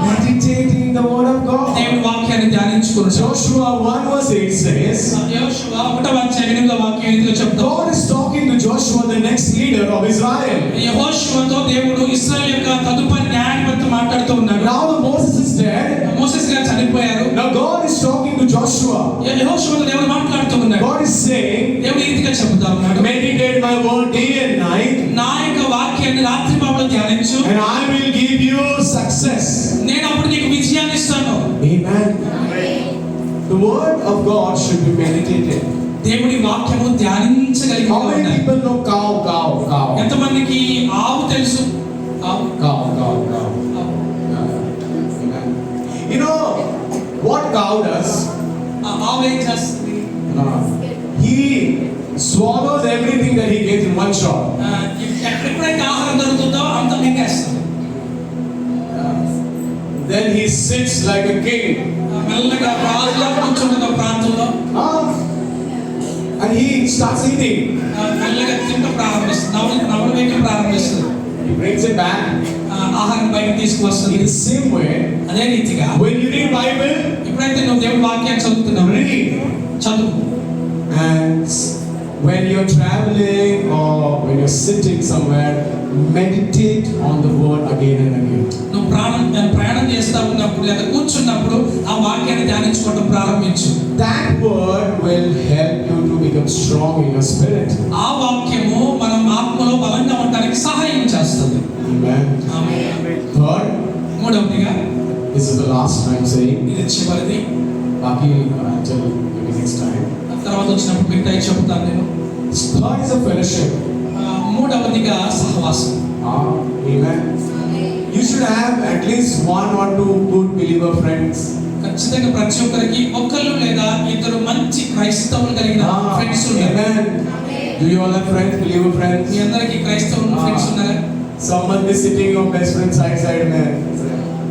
Meditating the word of God. దేవుని వాక్యాన్ని ధ్యానించుకున్నాడు. Joshua 1 verse 8 says, యోషువ 1:8 వాక్యం ఇదిలో చెప్తాడు. God is talking to Joshua, the next leader of Israel. యెహోషువతో దేవుడు ఇశ్రాయేలు యొక్క తదుపరి న్యాయాధిపతితో మాట్లాడుతూ ఉన్నాడు. Now the Moses is dead. Moses గారు చనిపోయారు. Now God is talking to Joshua. యెహోషువతో దేవుడు మాట్లాడుతూ ఉన్నాడు. God is saying, దేవుడు ఈ రీతిగా చెప్తా ఉన్నాడు. meditate my word day and night, నా యొక్క వాక్యాన్ని రాత్రి పగలు ధ్యానించు. and I will give you success. నేను అప్పుడు నీకు విజయాన్ని ఇస్తాను. Amen. The word of God should be meditated. దేవుడి వాక్యము ధ్యానించగలిగి How many ఉండాలి. people know cow? ఎంతమందికి ఆవు తెలుసు? ఆవు. Cow. ఆవు. Amen. You know what cow does? ఆవు ఏం చేస్తుంది? He swallows everything that he gets in one shot. ఎప్పుడైతే ఆహారం దొరుకుతుందో అంత మింగేస్తుంది. Then he sits like a king. మెల్లగా రాజులా కూర్చుంటుంది ఒక ప్రాంతంలో. And he starts eating. మెల్లగా తింటూ ప్రారంభిస్తుంది. నవ్వులు వేయక ప్రారంభిస్తుంది. He brings it back. ఆహారం బయట In తీసుకువస్తుంది. the same way, అదే రీతిగా when you read Bible, ఎప్పుడైతే నువ్వు దేవుడి వాక్యాన్ని చదువుతున్నావు, read. చదువు. And when you're traveling or when you're sitting somewhere, meditate on the word again and again. నువ్వు ప్రయాణం చేస్తా ఉన్నప్పుడు లేదా కూర్చున్నప్పుడు ఆ వాక్యాన్ని ధ్యానించుకోవడం ప్రారంభించు. That word will help you to become strong in your spirit. ఆ వాక్యము మనం ఆత్మలో బలంగా ఉండడానికి సహాయం చేస్తుంది. Amen. ఆమేన్. Third, మూడవదిగా, this is the last time saying, ఇది చివరిది. Baki, I'll tell you maybe next time. తర్వాత వచ్చినప్పుడు మిగతా చెప్తాను నేను. Third is a fellowship. మూడవదిగా సహవాసం. Amen. You should have at least one or two good believer friends. ఖచ్చితంగా ప్రతి ఒక్కరికి ఒకళ్ళు లేదా ఇద్దరు మంచి క్రైస్తవులు కలిగిన ఫ్రెండ్స్ ఉన్నారు. Amen. Do you all have friends, believer friends? మీ అందరికి క్రైస్తవులు ఫ్రెండ్స్ ఉన్నారా? Someone is sitting on best friend side man.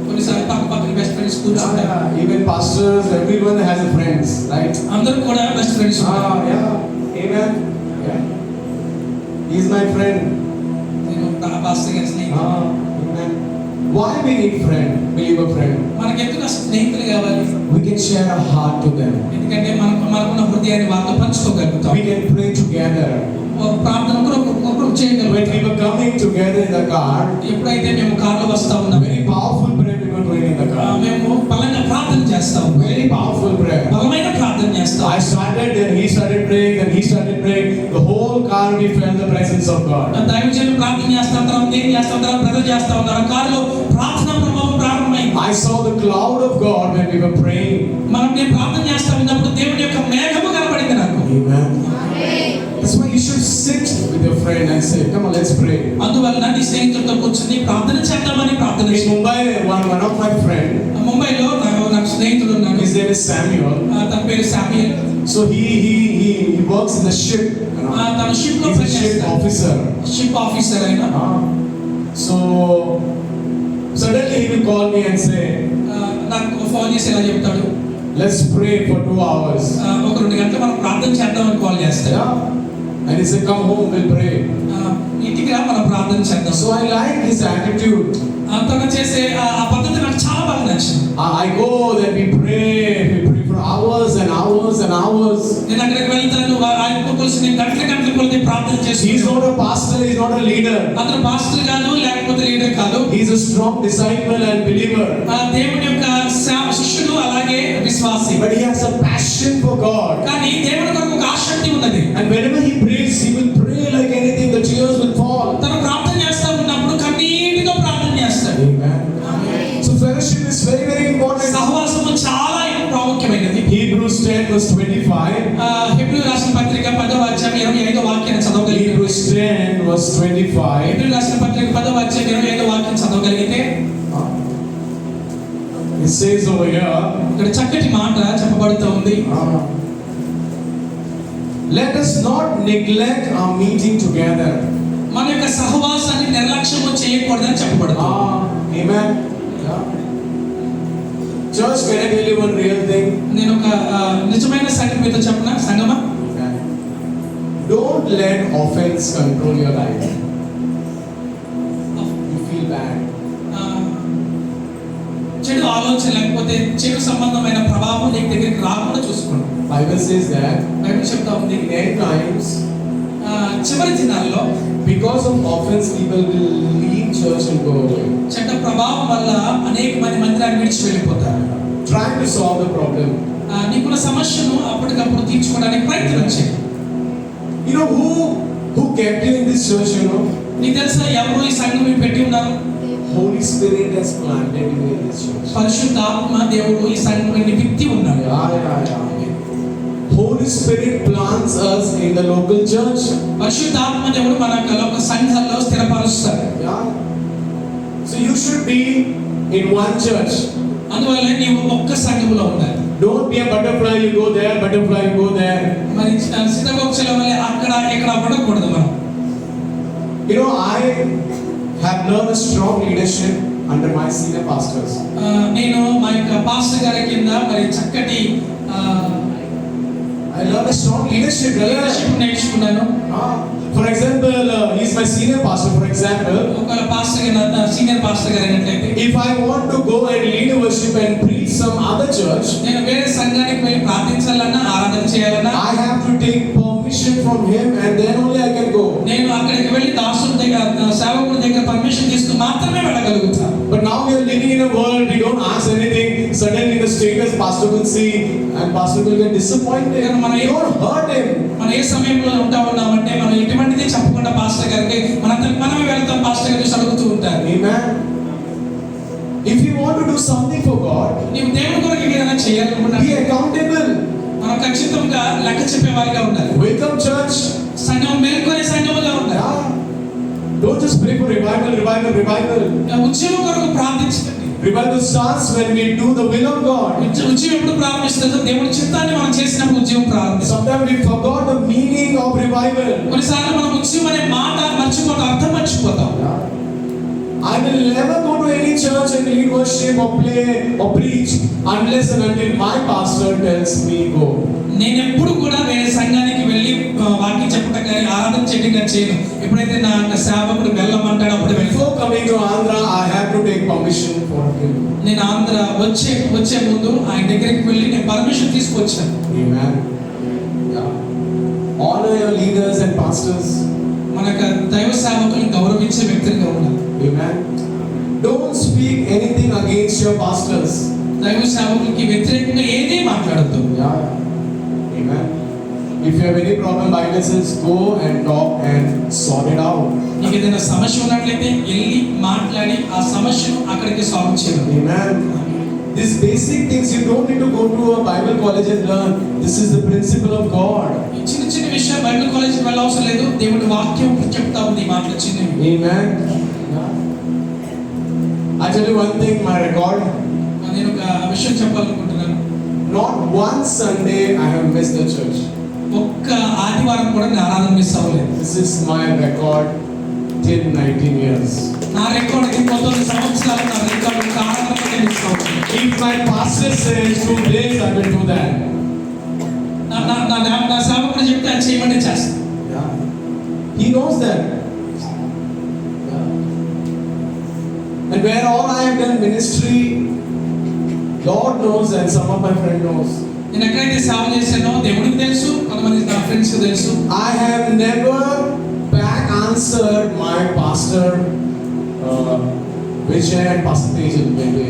కొన్నిసార్లు పక్క పక్కన బెస్ట్ ఫ్రెండ్స్ కూర్చుంటారు. Even pastors, everyone has a friends, right? అందరూ కూడా బెస్ట్ ఫ్రెండ్స్ ఉన్నారు. Yeah. Amen. Yeah. He's my friend. నేను పాస్టర్ గారి స్నేహితుడు. Amen. Why we need friend, believer friend? మనకి ఎందుకు స్నేహితులు కావాలి? We can share our heart to them. ఎందుకంటే మనకున్న హృదయాన్ని వాళ్ళతో పంచుకోగలుగుతాం. We can pray together. ప్రార్థన ఒకరు చేయగలుగుతాం. When we were coming together in the car, ఎప్పుడైతే మేము కార్లో వస్తా ఉన్నాం, very powerful prayer we were praying in the car. మేము బలంగా ప్రార్థన చేస్తాం. Very powerful prayer. బలమైన ప్రార్థన చేస్తాం. I started, then he started praying, then he started praying. The whole car we felt the presence of God. దైవజనులు ప్రార్థన చేస్తా ఉంటారు, నేను చేస్తా ఉంటారు, బ్రదర్ చేస్తా ఉన్నారు. కారులో ప్రార్థన ప్రభావం ప్రారంభమైంది. I saw the cloud of God when we were praying. నేను ప్రార్థన చేస్తా ఉన్నప్పుడు దేవుడి యొక్క మేఘము కనబడింది నాకు. Amen. That's why you should sit with your friend and say, come on, let's pray. అందువల్ల నీ స్నేహితులతో కూర్చొని ప్రార్థన చేద్దామని ప్రార్థన In చేశాను. Mumbai, one of my friend, ముంబైలో నాకు స్నేహితుడు ఉన్నాడు. his name is Samuel. తన పేరు Samuel. So he works in the ship. తన షిప్ లో He's a ship officer. Ship officer అయిన. So suddenly he will call me and say, నాకు ఫోన్ చేసి ఇలా చెప్తాడు, let's pray for 2 hours. ఒక 2 గంటలు మనం ప్రార్థన చేద్దామని కాల్ చేస్తాడు. Yeah. And he said, come home, we'll pray. ఇంటికి రా మనం ప్రార్థన చేద్దాం. So I like his attitude. తను చేసే ఆ పద్ధతి నాకు చాలా బాగా నచ్చింది. I go, then we pray for hours and hours and hours. నేను అక్కడికి వెళ్తాను, ఆయన కోసం నేను గంటల కొలది ప్రార్థన He's చేస్తాను. not a pastor, he's not a leader. అతను పాస్టర్ కాదు, లేకపోతే లీడర్ కాదు. He's a strong disciple and believer. దేవుని యొక్క శిష్యుడు, అలాగే విశ్వాసి. But he has a passion for God. కానీ దేవుని కొరకు ఒక ఆసక్తి ఉన్నది. And whenever he prays, he will pray like anything, the tears will fall. తను ప్రార్థన చేస్తా ఉన్నప్పుడు కన్నీటితో ప్రార్థన చేస్తాడు. Amen. So fellowship is very, very important. సహవాసము చాలా ప్రాముఖ్యమైనది. Hebrews 10 verse 25. హెబ్రీయులకు రాసిన పత్రిక 10వ అధ్యాయం 25వ వాక్యాన్ని చదవగలిగితే, Hebrews 10 verse 25. హెబ్రీయులకు రాసిన పత్రిక 10వ అధ్యాయం 25వ వాక్యం చదవగలిగితే, It says over here, ఇక్కడ చక్కటి మాట చెప్పబడుతూ ఉంది. let us not neglect our meeting together. మన యొక్క సహవాసాన్ని నిర్లక్ష్యము చేయకూడదని చెప్పబడుతుంది. Amen. Yeah. Church, can I tell you one real thing? నేను ఒక నిజమైన సంగతి మీతో చెప్పనా సంగమా? Don't let offense control your life. You feel bad. చెడు ఆలోచన లేకపోతే చెడు సంబంధమైన ప్రభావం నీ దగ్గరికి రాకుండా చూసుకోండి. Bible says that బైబిల్ చెప్తా ఉంది in end times, చివరి దినాల్లో because of offense, people will leave church and go away. చెడ్డ ప్రభావం వల్ల అనేక మంది మందిరాన్ని విడిచి వెళ్ళిపోతారు. Trying to solve the problem. నీకున్న సమస్యను అప్పటికప్పుడు తీర్చుకోవడానికి ప్రయత్నం చేయి. You know who kept you in this church, you know? నీకు తెలుసా ఎవరు ఈ సంఘం పెట్టి ఉన్నారు? Holy Spirit has planted you in this church. పరిశుద్ధాత్మ దేవుడు ఈ సంఘంలో విత్తి ఉన్నాడు. Yeah. Holy Spirit plants us in the local church. పరిశుద్ధాత్మ దేవుడు మన లోక సంఘాల్లో స్థిరపరుస్తాడు. Yeah. So you should be in one church. అందువల్ల నీవు ఒక్క సంఘములో ఉండాలి. Don't be a butterfly, you go there, butterfly, you go there. మరి సీతాకోక్షల వల్ల అక్కడ ఇక్కడ పడకూడదు మనం. You know, I have learned a strong leadership under my senior pastors. నేను మా యొక్క పాస్టర్ గారి కింద మరి చక్కటి I learned a strong leadership. నేర్చుకున్నాను. For example, he's my senior pastor. For example, ఒక పాస్టర్ గారు సీనియర్ పాస్టర్ గారు అయినట్లయితే if I want to go and lead a worship and preach some other church, నేను వేరే సంఘానికి వెళ్ళి ప్రార్థించాలన్నా ఆరాధన చేయాలన్నా I have to take permission from him and then only I can go. నేను అక్కడికి వెళ్ళి దాసుడి దగ్గర సేవకుడి దగ్గర పర్మిషన్ తీసుకుని మాత్రమే వెళ్ళగలుగుతాను. But now we are living in a world we don't ask anything. Suddenly the status pastor will see and pastor will get disappointed. You don't hurt him. మనం ఏ సమయంలో ఉంటా ఉన్నామంటే మనం ఎటువంటిది చెప్పకుండా పాస్టర్ గారికి మనమే వెళ్తాం, పాస్టర్ గారికి అడుగుతూ ఉంటారు. Amen. If you want to do something for God, నీవు దేవుని కొరకు ఏదైనా చేయాలనుకుంటా be accountable. మనం ఖచ్చితంగా లెక్క చెప్పేవారిగా ఉండాలి. Wake up, church. సంఘం మేల్కొనే సంఘముగా ఉండాలి. Yeah. Don't just pray for revival. ఉద్యమం కొరకు ప్రార్థించండి. Revival starts when we do the will of God. ఉద్యమం ఎప్పుడు ప్రారంభిస్తుందో దేవుని చిత్తాన్ని మనం చేసినప్పుడు ఉద్యమం ప్రారంభిస్తాం. Sometimes we forgot the meaning of revival. కొన్నిసార్లు మనం ఉద్యమం అనే మాట మర్చిపోతాం, అర్థం మర్చిపోతాం. I will never go to any church and lead worship or play or preach unless and until my pastor tells me go. నేను ఎప్పుడు కూడా వేరే సంఘానికి వెళ్ళి వాక్యం చెప్పడం కానీ ఆరాధన చేయడం కానీ చేయను. ఎప్పుడైతే నా సేవకుడు వెళ్ళమంటాడో అప్పుడు Before coming to Andhra, I have to take permission from him. నేను ఆంధ్ర వచ్చే ముందు ఆయన దగ్గరికి వెళ్ళి నేను పర్మిషన్ తీసుకొచ్చాను. Amen. Yeah. Honor your leaders and pastors. మన దైవ సేవకులను గౌరవించే వ్యక్తులుగా ఉండాలి. Amen. Don't speak anything against your pastors. దైవ సేవకులకి వ్యతిరేకంగా ఏదీ మాట్లాడద్దు. Yeah. Amen. If you have any problem, Bible says go and talk and sort it out. నీకు ఏదైనా సమస్య ఉన్నట్లయితే వెళ్ళి మాట్లాడి ఆ సమస్యను అక్కడికి సాల్వ్ చేయాలి. Amen. These basic things you don't need to go to a Bible college and learn. This is the principle of God. ఈ చిన్న విషయం బైబిల్ కాలేజీకి వెళ్ళవసరం లేదు. దేవుడి వాక్యం చెప్తా ఉంది ఈ మాటలు చిన్నవి. Amen. I tell you one thing, my record. నేను ఒక విషయం చెప్పాలనుకుంటున్నాను. Not one Sunday I have missed the church. ఒక్క ఆదివారం కూడా నేను ఆరాధన మిస్ అవ్వలేదు. This is my record till 19 years. నా రికార్డ్ 19 సంవత్సరాలు నా రికార్డ్ ఆరాధన మిస్ అవ్వలేదు. If my pastor says 2 days, I will do that. నా సేవకుడు చెప్తే అది చేయమని చేస్తాను. Yeah. He knows that. Yeah. And where all I have done ministry, Lord knows and some of my friends knows. నేను ఎక్కడైతే సేవ చేశానో దేవుడికి తెలుసు, కొంతమంది నా ఫ్రెండ్స్ కి తెలుసు. I have never back answered my pastor Vijay and Pastor Tejal.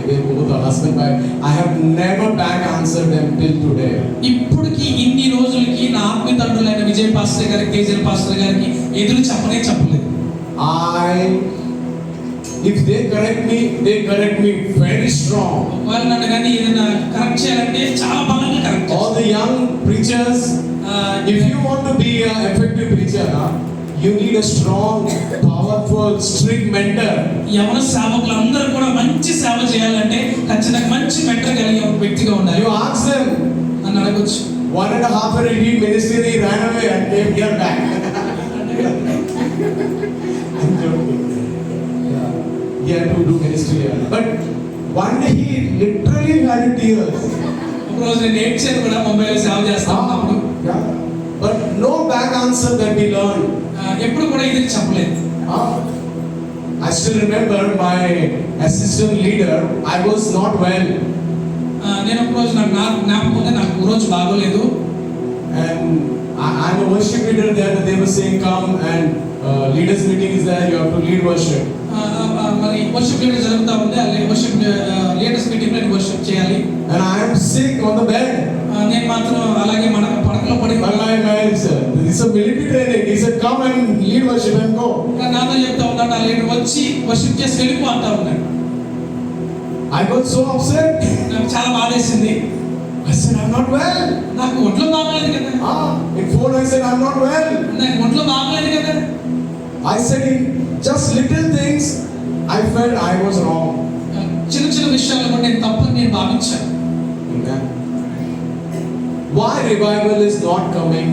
They both are husband wife. I have never back answered them till today. ఇప్పటికి ఇన్ని రోజులకి నా ఆత్మీయ తండ్రులైన విజయ్ పాస్టర్ గారికి, తేజల్ పాస్టర్ గారికి ఎదురు చెప్పలేదు. If they correct me very strong. వాళ్ళు నన్ను కానీ ఏదైనా కరెక్ట్ చేయాలంటే చాలా బలంగా కరెక్ట్ చేస్తారు. All the young preachers, if you want to be an effective preacher, you need a strong, powerful, strict mentor. యవన సేవకులు అందరూ కూడా మంచి సేవ చేయాలంటే ఖచ్చితంగా మంచి మెంటర్ కలిగిన ఒక వ్యక్తిగా ఉండాలి. You ask them. అని అడగొచ్చు. 1.5 year he did ministry, he ran away and came here back. he had to do ministry here. But one day he literally had tears. ఒక రోజు నేను ఏడ్చాను కూడా ముంబైలో సేవ చేస్తా ఉన్నప్పుడు. Yeah. But no back answer that we learned. ఎప్పుడు కూడా ఇది చెప్పలేదు. I still remember my assistant leader. I was not well. నేను ఒక రోజు నాకు జ్ఞాపకం ఉంది, నాకు ఒక రోజు బాగోలేదు. And I'm a worship leader there. They were saying, come and leaders meeting is there. You have to lead worship. మరి వర్షిప్ లీడర్ జరుగుతా ఉంది, అలా వర్షిప్ లీడర్స్ మీటింగ్ లో వర్షిప్ చేయాలి. And I am sick on the bed. నేను మాత్రం అలాగే మన పడకలో పడి My man said, this is a military training. He said, come and lead worship and go. నాతో చెప్తా ఉన్నాడు, ఆ లీడర్ వచ్చి వర్షిప్ చేసి వెళ్ళిపో అంటా ఉన్నాడు. I got so upset. నాకు చాలా బాధేసింది. I said, I'm not well. నాకు ఒంట్లో బాగలేదు కదా. In phone I said, I'm not well. నాకు ఒంట్లో బాగలేదు కదా. I said, in just little things, I felt I was wrong. చిన్న చిన్న విషయాలు కూడా నేను తప్పు నేను భావించాను. Amen. Why revival is not coming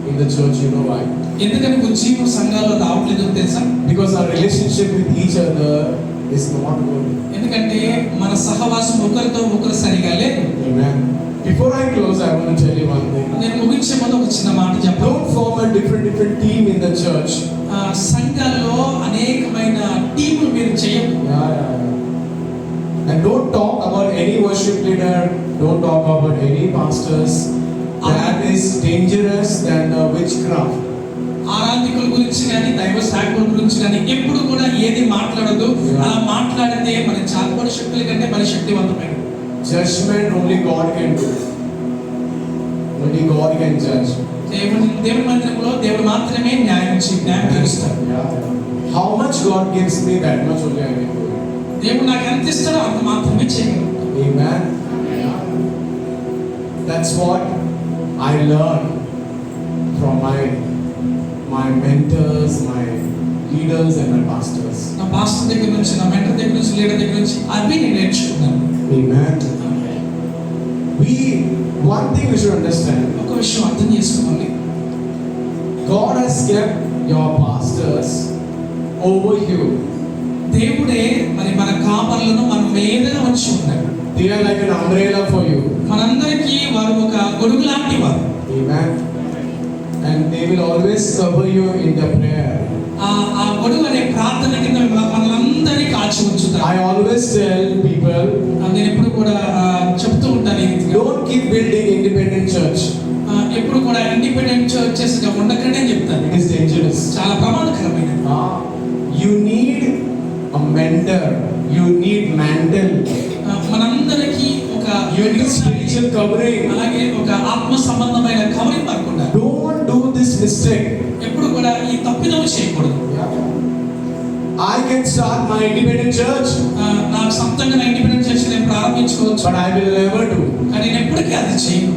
in the church? You know why? ఎందుకని ఉజ్జీవ సంఘాల్లో రావట్లేదు తెలుసా? Because our relationship with each other is not good. ఎందుకంటే మన సహవాసం ఒకరితో ఒకరు సరిగా లేదు. Amen. Before I close, I want to tell you one thing. నేను ముగించే ముందు ఒక చిన్న మాట చెప్పాలి. Don't form a different team in the church. సంఘాల్లో అనేకమైన టీములు మీరు చేయరు. And don't talk about any worship leader. Don't talk about any pastors. That is dangerous than witchcraft. ఆరాధికుల గురించి కానీ దైవ సేవకుల గురించి కానీ ఎప్పుడు కూడా ఏది మాట్లాడదు. అలా మాట్లాడితే మన చార్పడి శక్తుల కంటే మరి శక్తివంతమైన Judgment only God can do. Only God can judge. దేవుని మందిరంలో దేవుడు మాత్రమే న్యాయం తీరుస్తాడు. How much God gives me, that much only I will do. దేవుడు నాకు ఎంత ఇస్తాడో అంత మాత్రమే చేయగలను. Amen. That's what I learned from my mentors, my leaders and my pastors. నా పాస్టర్ దగ్గర నుంచి, నా మెంటర్ దగ్గర నుంచి, లీడర్ దగ్గర నుంచి అవి నేను నేర్చుకున్నాను. Amen. One thing we should understand. ఒక విషయం అర్థం చేసుకోవాలి. God has kept your pastors over you. దేవుడే మరి మన కాపర్లను మన మీదగా వచ్చి ఉన్నారు. They are like an umbrella for you. మనందరికీ వారు ఒక గొడుగు లాంటి వారు. Amen. And they will always cover you in the prayer. ఆ గొడుగు అనే ప్రార్థన కింద మనలందరినీ కాచి ఉంచుతారు. I always tell people, నేను ఎప్పుడు కూడా చెప్తూ ఉంటాను, don't keep building independent church. ఎప్పుడు కూడా ఇండిపెండెంట్ చర్చెస్ గా ఉండకండి అని చెప్తాను. It is dangerous. చాలా ప్రమాదకరమైనది. You need a mentor. You need mantle. మనందరికీ ఒక You need spiritual covering. అలాగే ఒక ఆత్మ సంబంధమైన కవరింగ్ మనకు ఉండాలి. Don't do this mistake. ఎప్పుడు కూడా ఈ తప్పిదం చేయకూడదు. I can start my independent church. నాకు సొంతంగా నా ఇండిపెండెంట్ చర్చ్ నేను ప్రారంభించుకోవచ్చు. But I will never do. కానీ నేను ఎప్పటికీ అది చేయను.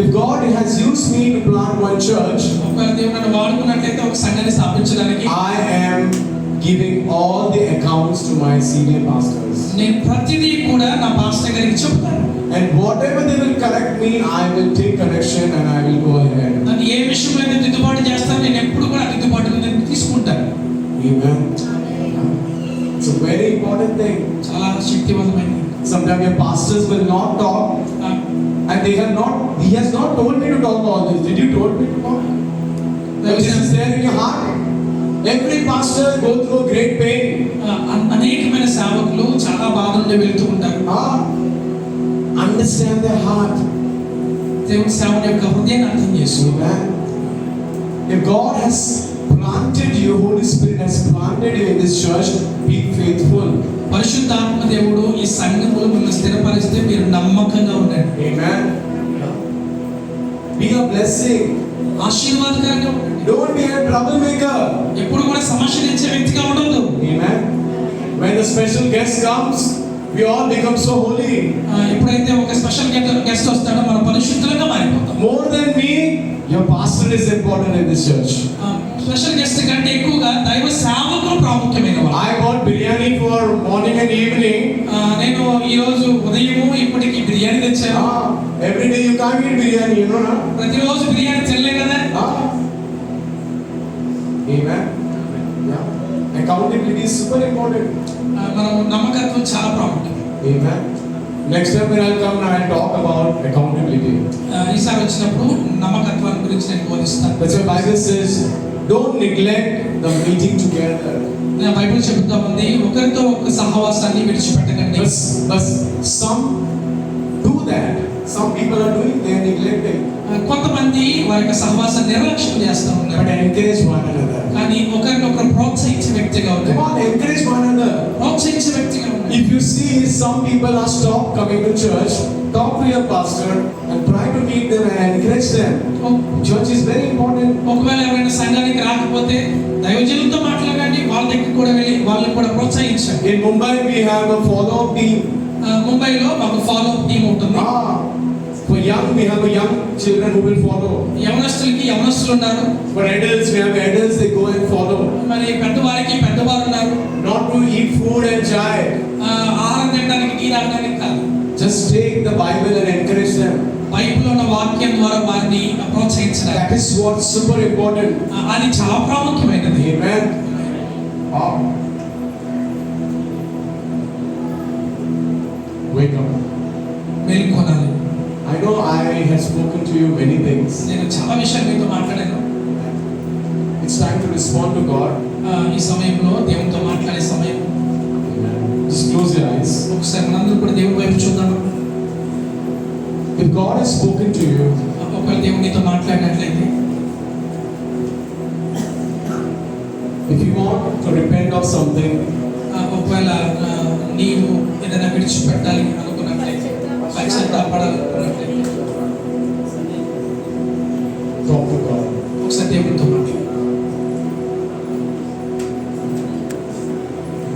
If God has used me to plant one church, ఒకవేళ దేవుడు నన్ను వాడుకున్నట్లయితే ఒక సంఘాన్ని స్థాపించడానికి I am giving all the accounts to my senior pastors. నేను ప్రతిదీ కూడా నా పాస్టర్ గారికి చెప్తాను. And whatever they will correct me, I will take correction and I will go ahead. నన్ను ఏ విషయంలో అయితే దిద్దుబాటు చేస్తాను, నేను ఎప్పుడు కూడా దిద్దుబాటు నేను తీసుకుంటాను. Amen. It's a very important thing. చాలా శక్తివంతమైనది. Sometimes your pastors will not talk, and he has not told me to talk all this. Did you told me to talk? This is there in your heart. Every pastor go through a great pain. అనేకమైన సేవకులు చాలా బాధ నుండి వెళ్తూ ఉంటారు. Understand their heart. దేవుని సేవకుని యొక్క హృదయాన్ని అర్థం చేసుకో. If God has planted you, Holy Spirit has planted you in this church, be faithful. పరిశుద్ధాత్మ దేవుడు ఈ సంఘములో మిమ్మల్ని స్థిరపరిస్తే మీరు నమ్మకంగా ఉండండి. Amen. Be a blessing. ఆశీర్వాదకరంగా ఉండండి. Don't be a troublemaker. ఎప్పుడు కూడా సమస్యలు ఇచ్చే వ్యక్తిగా ఉండొద్దు. Amen. When the special guest comes, we all become so holy. ఎప్పుడైతే ఒక స్పెషల్ గెస్ట్ వస్తాడో మనం పరిశుద్ధులుగా మారిపోతాం. More than me, your pastor is important in this church. Special guest కంటే ఎక్కువగా దైవ సేవకులు ప్రాముఖ్యమైన వారు. I bought biryani for morning and evening. నేను ఈ రోజు ఉదయము ఇప్పటికి బిర్యానీ తెచ్చాను. Every day you can't eat biryani, you know, na? ప్రతిరోజు బిర్యానీ తినలే కదా. Amen. Yeah. Accountability is super important. నమ్మకత్వం చాలా ప్రాముఖ్యం. Amen. Next time when I'll come, I'll talk about accountability. ఈసారి వచ్చినప్పుడు నమ్మకత్వాన్ని గురించి నేను బోధిస్తాను. That's why Bible says, don't neglect the meeting together. Bible చెబుతా ఉంది, ఒకరితో ఒక సహవాసాన్ని విడిచిపెట్టకండి. But some do that. Some people are doing, they are neglecting. కొంతమంది వారి యొక్క సహవాసాన్ని నిర్లక్ష్యం చేస్తూ ఉన్నారు. But encourage one another. కానీ ఒకరినొకరు ప్రోత్సహించే వ్యక్తిగా Come ఉన్నారు. on, encourage one another. ప్రోత్సహించే వ్యక్తిగా ఉన్నారు. If you see some people are stopped coming to church, talk to your pastor and try to meet them and encourage them. Church is very important. ఒకవేళ ఎవరైనా సంఘానికి రాకపోతే దైవజనులతో మాట్లాడండి, వాళ్ళ దగ్గర కూడా వెళ్ళి వాళ్ళని కూడా ప్రోత్సహించండి. In Mumbai we have a follow-up team. ముంబైలో మాకు ఫాలో అప్ టీమ్ ఉంటుంది. For young we have a young children who will follow. యవనస్తులకి యవనస్తులు ఉన్నారు. For adults we have adults, they go and follow. మరి పెద్దవారికి పెద్దవారు ఉన్నారు. Not to eat food and chai. ఆహారం తినడానికి టీ తాగడానికి కాదు. Just take the Bible and encourage them. బైబిల్లో ఉన్న వాక్యం ద్వారా వారిని ప్రోత్సహించడానికి. That is what's super important. అది చాలా ప్రాముఖ్యమైనది. Amen. Wake up. మేల్కొనాలి. I know I have spoken to you many things. నేను చాలా విషయాలు మీతో మాట్లాడాను. It's time to respond to God. ఈ సమయంలో దేవునితో మాట్లాడే సమయం. Just close your eyes. ఒకసారి మనందరూ కూడా దేవుని వైపు చూద్దాం. If God has spoken to you, ఒకవేళ దేవుడు నీతో మాట్లాడినట్లయితే, if you want to repent of something, ఒకవేళ నీవు ఏదైనా విడిచిపెట్టాలి అనుకున్నట్లయితే, పశ్చాత్తాపడాలనుకున్నట్లయితే, talk to God. ఒకసారి దేవుడితో మాట్లాడు.